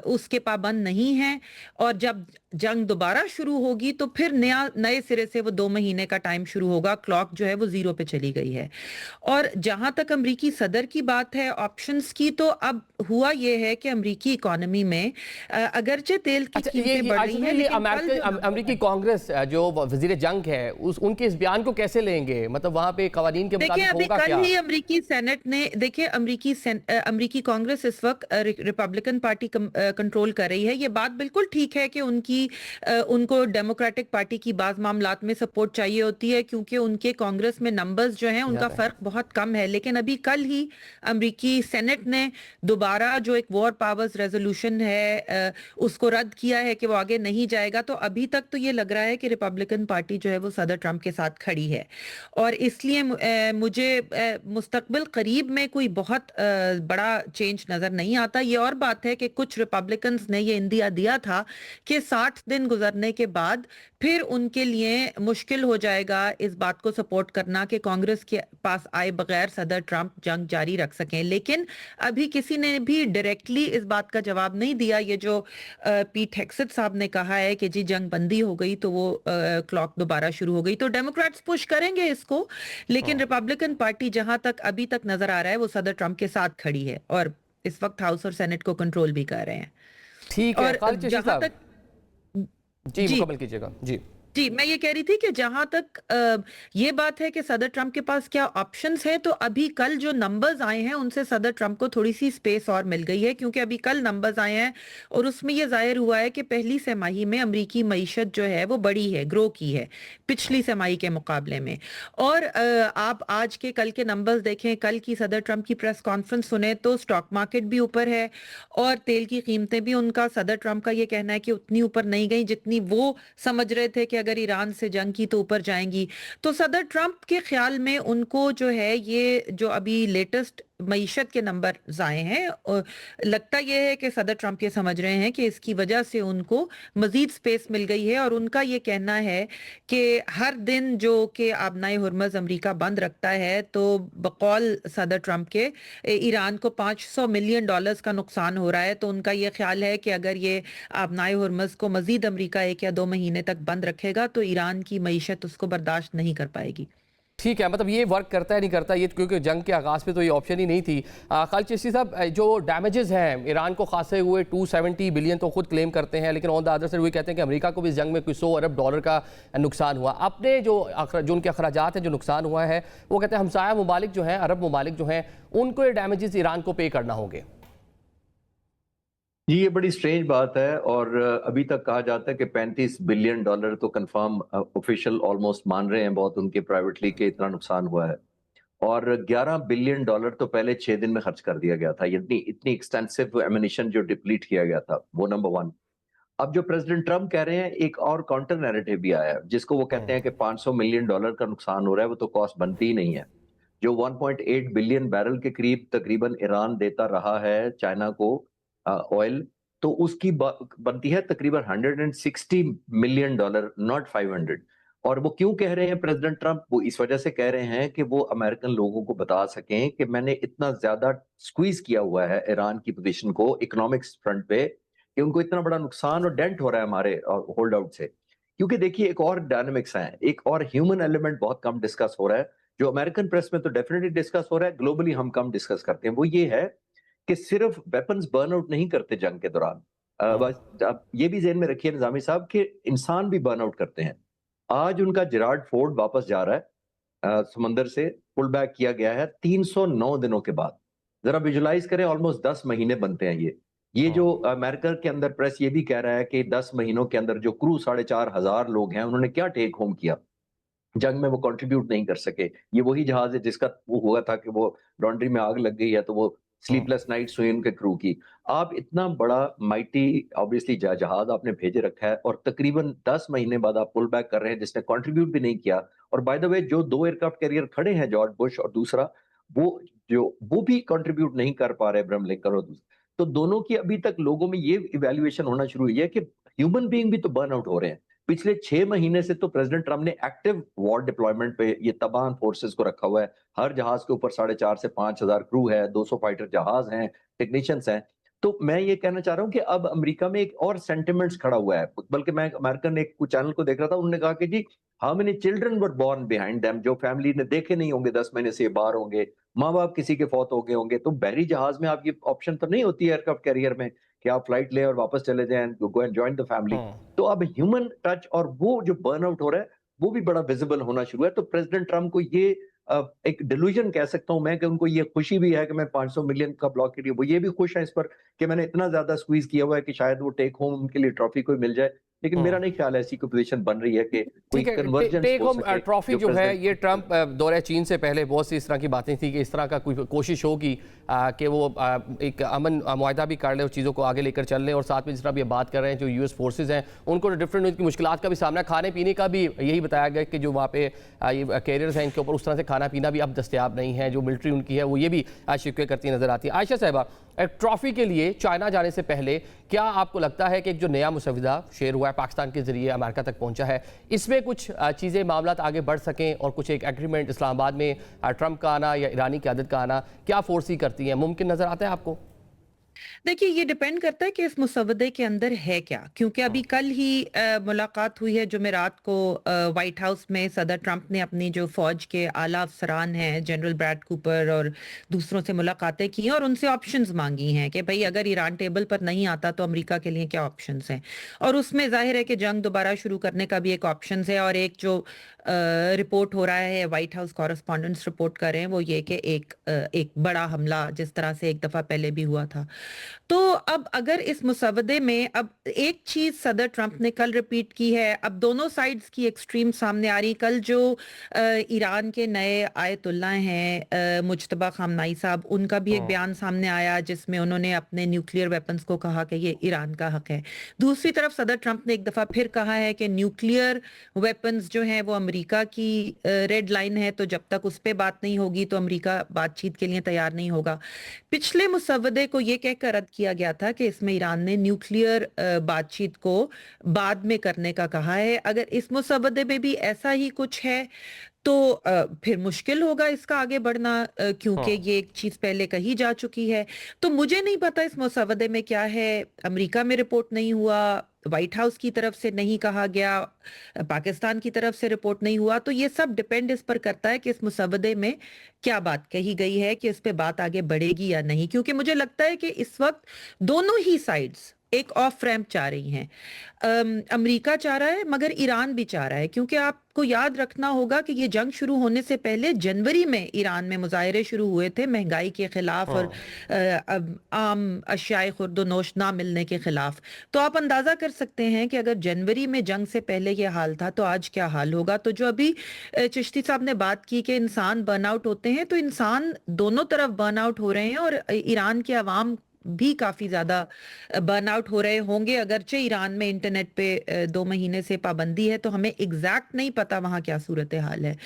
उसके पाबंद नहीं है, और जब जंग दोबारा शुरू होगी तो फिर नए सिरे से वो 2 महीने का टाइम शुरू होगा। क्लॉक जो है वो 0 पे चली गई है। और जहां तक अमरीकी सदर की बात है ऑप्शंस की, तो अब हुआ ये है कि अमरीकी इकोनॉमी में अगरचे तेल की कीमतें बढ़ रही हैं, लेकिन अमरीकी कांग्रेस जो वजीर जंग है उनके इस बयान को कैसे लेंगे? मतलब वहां पे कवानीन के मुताबिक होगा क्या? कल ही अमरीकी सेनेट ने, देखिए अमरीकी कांग्रेस इस वक्त रिपब्लिकन पार्टी कंट्रोल कर रही है। ये बात बिल्कुल ठीक है कि उनको डेमोक्रेटिक पार्टी की बाज़ मामलात में सपोर्ट चाहिए होती है, क्योंकि उनके कांग्रेस में नंबर्स जो हैं उनका फर्क बहुत कम है। लेकिन अभी कल ही अमरीकी सेनेट ने दोबारा जो एक वॉर पावर्स रेजोल्यूशन है उसको रद्द किया है कि वो आगे नहीं जाएगा। तो अभी तक तो ये लग रहा है कि रिपब्लिकन पार्टी जो है वो सदर ट्रंप के साथ खड़ी है, और इसलिए मुझे मुस्तकबिल करीब में कोई बहुत बड़ा चेंज नजर नहीं आता। ये और बात है कि कुछ रिपब्लिकन्स ने ये इंदिया दिया था कि 60 दिन गुजरने के बाद फिर उनके लिए मुश्किल हो जाएगा इस बात को सपोर्ट करना कि कांग्रेस के पास आए बगैर सदर ट्रंप जंग जारी रख सकें। लेकिन अभी किसी ने भी डायरेक्टली इस बात का जवाब नहीं दिया। ये जो पीट हेग्सेथ साहब ने कहा है कि जी जंग बंदी हो गई तो वो क्लॉक दोबारा शुरू हो गई, तो डेमोक्रेट्स पुश करेंगे इसको, लेकिन रिपब्लिकन पार्टी जहां तक अभी तक नजर आ रहा है वो सदर ट्रंप के साथ खड़ी है और इस वक्त हाउस और सेनेट को कंट्रोल भी कर रहे हैं। ठीक है, और जहां तक जी मुकम्मल कीजिएगा। जी, मैं ये कह रही थी कि जहां तक ये बात है कि सदर ट्रंप के पास क्या ऑप्शंस है, तो अभी कल जो नंबर्स आए हैं उनसे सदर ट्रंप को थोड़ी सी स्पेस और मिल गई है, क्योंकि अभी कल नंबर्स आए हैं और उसमें ये जाहिर हुआ है कि पहली तिमाही में अमरीकी मईशत जो है वो बढ़ी है, ग्रो की है पिछली तिमाही के मुकाबले में। और आप आज के कल के नंबर्स देखें, कल की सदर ट्रंप की प्रेस कॉन्फ्रेंस सुने तो स्टॉक मार्केट भी ऊपर है और तेल की कीमतें भी, उनका सदर ट्रंप का ये कहना है कि उतनी ऊपर नहीं गई जितनी वो समझ रहे थे कि अगर ईरान से जंग की तो ऊपर जाएंगी। तो सदर ट्रंप के ख्याल में उनको जो है ये जो अभी लेटेस्ट मईशत के नंबर आए हैं, लगता यह है कि सदर ट्रंप ये समझ रहे हैं कि इसकी वजह से उनको मजीद स्पेस मिल गई है। और उनका ये कहना है कि हर दिन जो कि आबनाए हुर्मज अमेरिका बंद रखता है तो बकौल सदर ट्रंप के ईरान को $500 मिलियन का नुकसान हो रहा है। तो उनका ये ख्याल है कि अगर ये आबनाए हुर्मज को मजीद अमेरिका 1 या 2 महीने तक बंद रखेगा तो ईरान की मईशत उसको बर्दाश्त नहीं कर पाएगी। ठीक है, मतलब ये वर्क करता है नहीं करता ये, क्योंकि जंग के आगाज़ पे तो ये ऑप्शन ही नहीं थी। खालिद चिश्ती साहब, जो डैमेजेस हैं ईरान को खासे हुए 270 बिलियन तो खुद क्लेम करते हैं, लेकिन ऑन द अदर साइड वो कहते हैं कि अमेरिका को भी इस जंग में कोई $100 अरब का नुकसान हुआ। अपने जो उनके अखराजात हैं, जो नुकसान हुआ है, वो कहते हैं हमसाया ममालिक जो हैं, अरब ममालिक जो हैं, उनको ये डैमेजेस ईरान को पे करना होंगे। जी, ये बड़ी स्ट्रेंज बात है और अभी तक कहा जाता है कि $35 बिलियन तो कंफर्म ऑफिशियल ऑलमोस्ट मान रहे हैं बहुत उनके प्राइवेटली के इतना नुकसान हुआ है, और $11 बिलियन तो पहले 6 दिन में खर्च कर दिया गया था। इतनी एक्सटेंसिव एमिनिशन जो डिप्लीट किया गया था, वो नंबर 1। अब जो प्रेसिडेंट ट्रंप कह रहे हैं, एक और काउंटर नैरेटिव भी आया है जिसको वो कहते हैं कि $500 मिलियन का नुकसान हो रहा है, वो तो कॉस्ट बनती ही नहीं है। जो 1.8 बिलियन बैरल के करीब तकरीबन ईरान देता रहा है चाइना को ऑयल, तो उसकी बनती है तकरीबन $160 मिलियन, नॉट 500। और वो क्यों कह रहे हैं प्रेसिडेंट ट्रंप? वो इस वजह से कह रहे हैं कि वो अमेरिकन लोगों को बता सकें कि मैंने इतना ज्यादा स्क्वीज किया हुआ है ईरान की पोजीशन को इकोनॉमिक्स फ्रंट पे कि उनको इतना बड़ा नुकसान और डेंट हो रहा है हमारे होल्ड आउट से। क्योंकि देखिए एक और डायनामिक्स है, एक और ह्यूमन एलिमेंट बहुत कम डिस्कस हो रहा है, जो अमेरिकन प्रेस में तो डेफिनेटली डिस्कस हो रहा है, ग्लोबली हम कम डिस्कस करते हैं। वो ये है कि सिर्फ वेपन्स बर्न आउट नहीं करते जंग के दौरान। आप ये भी ज़हन में रखिए निजामी साहब कि इंसान भी बर्न आउट करते हैं। आज उनका जेरार्ड फोर्ड वापस जा रहा है, समंदर से पुल बैक किया गया है 309 दिनों के बाद। जरा विजुलाइज करें, ऑलमोस्ट 10 महीने बनते हैं ये। ये जो अमेरिका के अंदर प्रेस ये भी कह रहा है कि 10 महीनों के अंदर जो क्रू 4,500 लोग हैं उन्होंने क्या टेक होम किया, जंग में वो कंट्रीब्यूट नहीं कर सके। ये वही जहाज है जिसका वो हुआ था कि वो लॉन्ड्री में आग लग गई है तो वो स्लीपलेस नाइट्स हुई उनके क्रू की। आप इतना बड़ा माइटी ऑब्वियसली जहाज आपने भेजे रखा है और तकरीबन 10 महीने बाद आप पुल बैक कर रहे हैं जिसने कंट्रीब्यूट भी नहीं किया। और बाय द वे जो 2 एयरक्राफ्ट कैरियर खड़े हैं जॉर्ज बुश और दूसरा वो भी कंट्रीब्यूट नहीं कर पा रहे इब्राहिम लिंकन और दूसरा। तो दोनों की अभी तक लोगों में ये इवैल्यूएशन होना शुरू हुई है कि ह्यूमन बीइंग भी तो बर्न आउट हो रहे हैं। पिछले 6 महीने से तो प्रेसिडेंट ट्रम्प ने एक्टिव वॉर डिप्लॉयमेंट पे ये तबाह फोर्सेस को रखा हुआ है। हर जहाज के ऊपर 4,500 से 5,000 क्रू है, 200 फाइटर जहाज हैं, टेक्नीशियंस हैं। तो मैं ये कहना चाह रहा हूँ कि अब अमेरिका में एक और सेंटिमेंट्स खड़ा हुआ है। बल्कि मैं अमेरिकन एक कुछ चैनल को देख रहा था, उन्होंने कहा कि जी how many children were born behind them, जो फैमिली ने देखे नहीं होंगे 10 महीने से बाहर होंगे, माँ बाप किसी के फौत हो गए होंगे। तो बहरी जहाज में आपकी ऑप्शन तो नहीं होती एयरक्राफ्ट कैरियर में कि आप फ्लाइट लें और वापस चले जाएं, go and join the family. तो अब ह्यूमन टच और वो जो बर्नआउट हो रहा है वो भी बड़ा विजिबल होना शुरू है। तो प्रेसिडेंट ट्रम्प को ये एक डिल्यूजन कह सकता हूं मैं कि उनको ये खुशी भी है कि मैं 500 मिलियन का ब्लॉक किया, वो ये भी खुश है इस पर कि मैंने इतना ज्यादा स्क्वीज किया हुआ है कि शायद वो टेक होम उनके लिए ट्रॉफी कोई मिल जाए। लेकिन मेरा नहीं ख्याल ऐसी कोई पोजीशन बन रही है कि कोई ठीक है, कन्वर्जेंस टेक हो होम सके ट्रॉफी जो है president- ये ट्रंप दौरे चीन से पहले बहुत सी इस तरह की बातें थी कि इस तरह का कोई कोशिश होगी कि वो एक अमन मुआहदा भी कर ले और चीज़ों को आगे लेकर चल लें। और साथ में जिस तरह भी बात कर रहे हैं जो यूएस फोर्सेज हैं उनको डिफरेंट उनकी मुश्किलात का भी सामना, खाने पीने का भी यही बताया गया कि जो वहाँ पे ये कैरियर्स हैं इनके ऊपर उस तरह से खाना पीना भी अब दस्तयाब नहीं है। जो मिलिट्री उनकी है वो ये भी शिकवे करती नजर आती है। आयशा साहिबा, ट्रॉफी के लिए चाइना जाने से पहले क्या आपको लगता है कि एक जो नया मुसविदा शेयर हुआ है पाकिस्तान के जरिए अमेरिका तक पहुंचा है, इसमें कुछ चीज़ें मामला आगे बढ़ सकें और कुछ एक एग्रीमेंट इस्लामाबाद में ट्रंप का आना या ईरानी क़यादत का आना क्या फोर्सी करती है, मुमकिन नजर आता है आपको? देखिए, ये डिपेंड करता है कि इस मुसवदे के अंदर है क्या, क्योंकि अभी कल ही मुलाकात हुई है जुमेरात को व्हाइट हाउस में। सदर ट्रंप ने अपनी जो फौज के आला अफसरान हैं जनरल ब्रैड कूपर और दूसरों से मुलाकातें की हैं और उनसे ऑप्शंस मांगी हैं कि भाई अगर ईरान टेबल पर नहीं आता तो अमेरिका के लिए क्या ऑप्शंस हैं। और उसमें जाहिर है कि जंग दोबारा शुरू करने का भी एक ऑप्शन है। और एक जो रिपोर्ट हो रहा है, व्हाइट हाउस कॉरेस्पॉन्डेंट्स रिपोर्ट कर रहे हैं, वो ये कि एक बड़ा हमला जिस तरह से एक दफा पहले भी हुआ था। तो अब अगर इस मुसवदे में, अब एक चीज सदर ट्रंप ने कल रिपीट की है, अब दोनों साइड्स की एक्सट्रीम सामने आ रही। कल जो ईरान के नए आयतुल्ला हैं मुज्तबा खामनाई साहब, उनका भी एक बयान सामने आया जिसमें उन्होंने अपने न्यूक्लियर वेपन्स को कहा कि ये ईरान का हक है। दूसरी तरफ सदर ट्रंप ने एक दफा फिर कहा है कि न्यूक्लियर वेपन्स जो हैं वो अमेरिका की रेड लाइन है, तो जब तक उस पर बात नहीं होगी तो अमेरिका बातचीत के लिए तैयार नहीं होगा। पिछले मुसवदे को ये कहकर रद्द किया गया था कि इसमें ईरान ने न्यूक्लियर बातचीत को बाद में करने का कहा है। अगर इस मुसवदे में भी ऐसा ही कुछ है तो फिर मुश्किल होगा इसका आगे बढ़ना, क्योंकि ये एक चीज पहले कही जा चुकी है। तो मुझे नहीं पता इस मुसवदे में क्या है। अमेरिका में रिपोर्ट नहीं हुआ, व्हाइट हाउस की तरफ से नहीं कहा गया, पाकिस्तान की तरफ से रिपोर्ट नहीं हुआ। तो ये सब डिपेंड इस पर करता है कि इस मुसवदे में क्या बात कही गई है, कि इस पे बात आगे बढ़ेगी या नहीं। क्योंकि मुझे लगता है कि इस वक्त दोनों ही साइड्स एक ऑफ रैंप चाह रही हैं। अमेरिका चाह रहा है मगर ईरान भी चाह रहा है, क्योंकि आपको याद रखना होगा कि ये जंग शुरू होने से पहले जनवरी में ईरान में मुजाहरे शुरू हुए थे महंगाई के खिलाफ और आम अशियाए खुर्दोनोश ना मिलने के खिलाफ। तो आप अंदाजा कर सकते हैं कि अगर जनवरी में जंग से पहले ये हाल था तो आज क्या हाल होगा। तो जो अभी चिश्ती साहब ने बात की कि इंसान बर्नआउट होते हैं, तो इंसान दोनों तरफ बर्नआउट हो रहे हैं और ईरान के अवाम भी काफी ज्यादा बर्नआउट हो रहे होंगे। अगरचे ईरान में इंटरनेट पे 2 महीने से पाबंदी है, तो हमें एग्जैक्ट नहीं पता वहां क्या सूरत हाल है।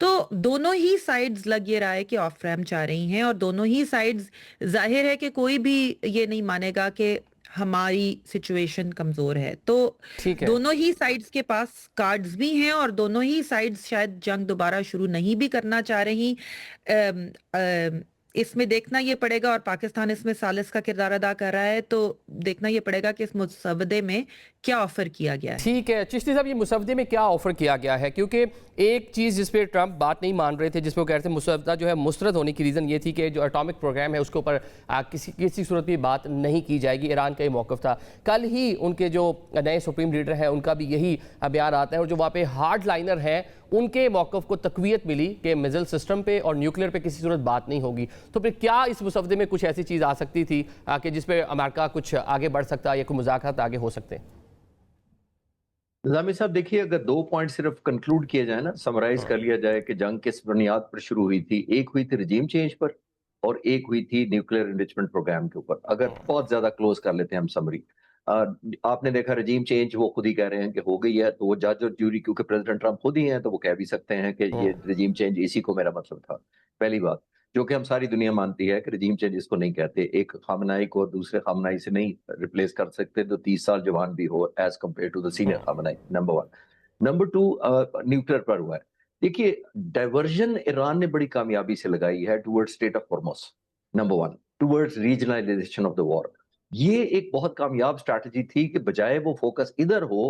तो दोनों ही साइड्स लग ये रहा है कि ऑफ रैम्प चाह रही हैं, और दोनों ही साइड्स जाहिर है कि कोई भी ये नहीं मानेगा कि हमारी सिचुएशन कमजोर है। तो ठीक है, दोनों ही साइड्स के पास कार्ड्स भी हैं और दोनों ही साइड्स शायद जंग दोबारा शुरू नहीं भी करना चाह रही। इसमें देखना ये पड़ेगा, और पाकिस्तान इसमें सालिस का किरदार अदा कर रहा है, तो देखना ये पड़ेगा कि इस मुसवदे में क्या ऑफर किया गया है? ठीक है चिश्ती साहब, ये मुसवदे में क्या ऑफर किया गया है? क्योंकि एक चीज़ जिस पे ट्रंप बात नहीं मान रहे थे, जिस पे वो कह रहे थे मुसवदा जो है मुस्तरद होने की रीज़न ये थी कि जो एटॉमिक प्रोग्राम है उसके ऊपर किसी सूरत भी बात नहीं की जाएगी। ईरान का ही मौक़िफ़ था। कल ही उनके जो नए सुप्रीम लीडर हैं उनका भी यही बयान आता है, और जो वहाँ पे हार्ड लाइनर हैं उनके मौक़िफ़ को तक़वियत मिली कि मिज़ाइल सिस्टम पे और न्यूक्लियर पे किसी सूरत बात नहीं होगी। तो फिर क्या इस मुसवदे में कुछ ऐसी चीज़ आ सकती थी कि जिस पे अमेरिका कुछ आगे बढ़ सकता या कोई मुज़ाकरात आगे हो सकते हैं? निज़ामी साहब देखिए, अगर 2 पॉइंट सिर्फ कंक्लूड किया जाए ना, समराइज कर लिया जाए कि जंग किस बुनियाद पर शुरू हुई थी। एक हुई थी रजीम चेंज पर और एक हुई थी न्यूक्लियर एनरिचमेंट प्रोग्राम के ऊपर। अगर बहुत ज्यादा क्लोज कर लेते हैं हम समरी, आपने देखा रजीम चेंज वो खुद ही कह रहे हैं कि हो गई है, तो वो जज और ज्यूरी क्योंकि प्रेसिडेंट ट्रंप खुद ही हैं तो वो कह भी सकते हैं कि ये रजीम चेंज इसी को मेरा मतलब था। पहली बात जो कि हम सारी दुनिया मानती है कि रजीम चेंज इसको नहीं कहते। एक खामनाई को दूसरे खामनाई से नहीं रिप्लेस कर सकते तो 30 साल जवान भी हो as compared to the senior Khamenei. Number 1। Number 2, nuclear पर हुआ है। देखिए, डाइवर्जन ईरान ने बड़ी कामयाबी से लगाई है towards state of Hormuz. Number 1 towards regionalisation of the war. ये एक बहुत कामयाब स्ट्रैटेजी थी कि बजाय वो फोकस इधर हो,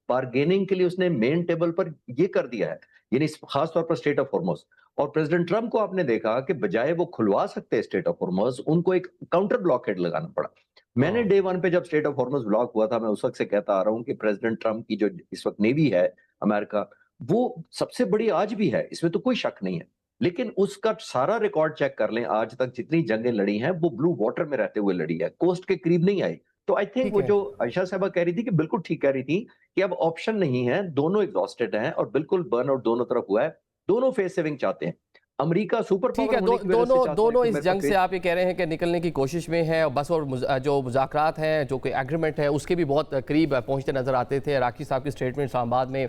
बार्गेनिंग के लिए उसने मेन टेबल पर ये कर दिया है, यानी खास तौर पर स्टेट ऑफ हॉर्मुज़। और प्रेसिडेंट ट्रंप को आपने देखा कि बजाय वो खुलवा सकते स्टेट ऑफ हॉर्मुज़, उनको एक काउंटर ब्लॉकेड लगाना पड़ा। मैंने डे 1 पे जब स्टेट ऑफ हॉर्मुज़ ब्लॉक हुआ था, मैं उस वक्त से कहता आ रहा हूं कि प्रेसिडेंट ट्रंप की जो इस वक्त नेवी है अमेरिका, वो सबसे बड़ी आज भी है, इसमें तो कोई शक नहीं है। लेकिन उसका सारा रिकॉर्ड चेक कर लें, आज तक जितनी जंगें लड़ी हैं वो ब्लू वाटर में रहते हुए लड़ी है, कोस्ट के करीब नहीं आई। तो आई थिंक वो जो आयशा साहबा कह रही थी कि बिल्कुल ठीक कह रही थी कि अब ऑप्शन नहीं है, दोनों एग्जॉस्टेड हैं और बिल्कुल बर्न आउट दोनों तरफ हुआ है, दोनों फेस सेविंग चाहते हैं। अमेरिका सुपर ठीक है, दोनों इस जंग से आप ये कह रहे हैं कि निकलने की कोशिश में है, बस और जो मुज़ाकरात हैं, जो कोई एग्रीमेंट है उसके भी बहुत करीब पहुंचते नजर आते थे। इराकी साहब की स्टेटमेंट इस्लामाबाद में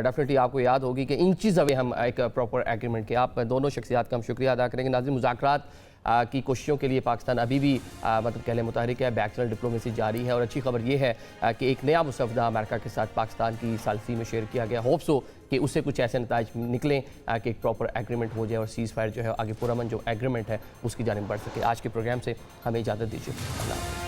डेफिनेटली आपको याद होगी कि इंचेस अवे हम एक प्रॉपर एग्रीमेंट के। आप दोनों शख्सियात का हम शुक्रिया अदा करेंगे। नाज़रीन, मुज़ाकरात की कोशिशों के लिए पाकिस्तान अभी भी मतलब कहले मुतहरिक है, बैक चैनल डिप्लोमेसी जारी है, और अच्छी खबर ये है कि एक नया मुसवदा अमेरिका के साथ पाकिस्तान की सालसी में शेयर किया गया। होप्स हो कि उससे कुछ ऐसे नताइज निकलें कि एक प्रॉपर एग्रीमेंट हो जाए और सीज़ फायर जो है आगे पुरअमन जो एग्रीमेंट है उसकी जानिब बढ़ सके। आज के प्रोग्राम से हमें इजाज़त दीजिए। अल्लाह हाफ़िज़।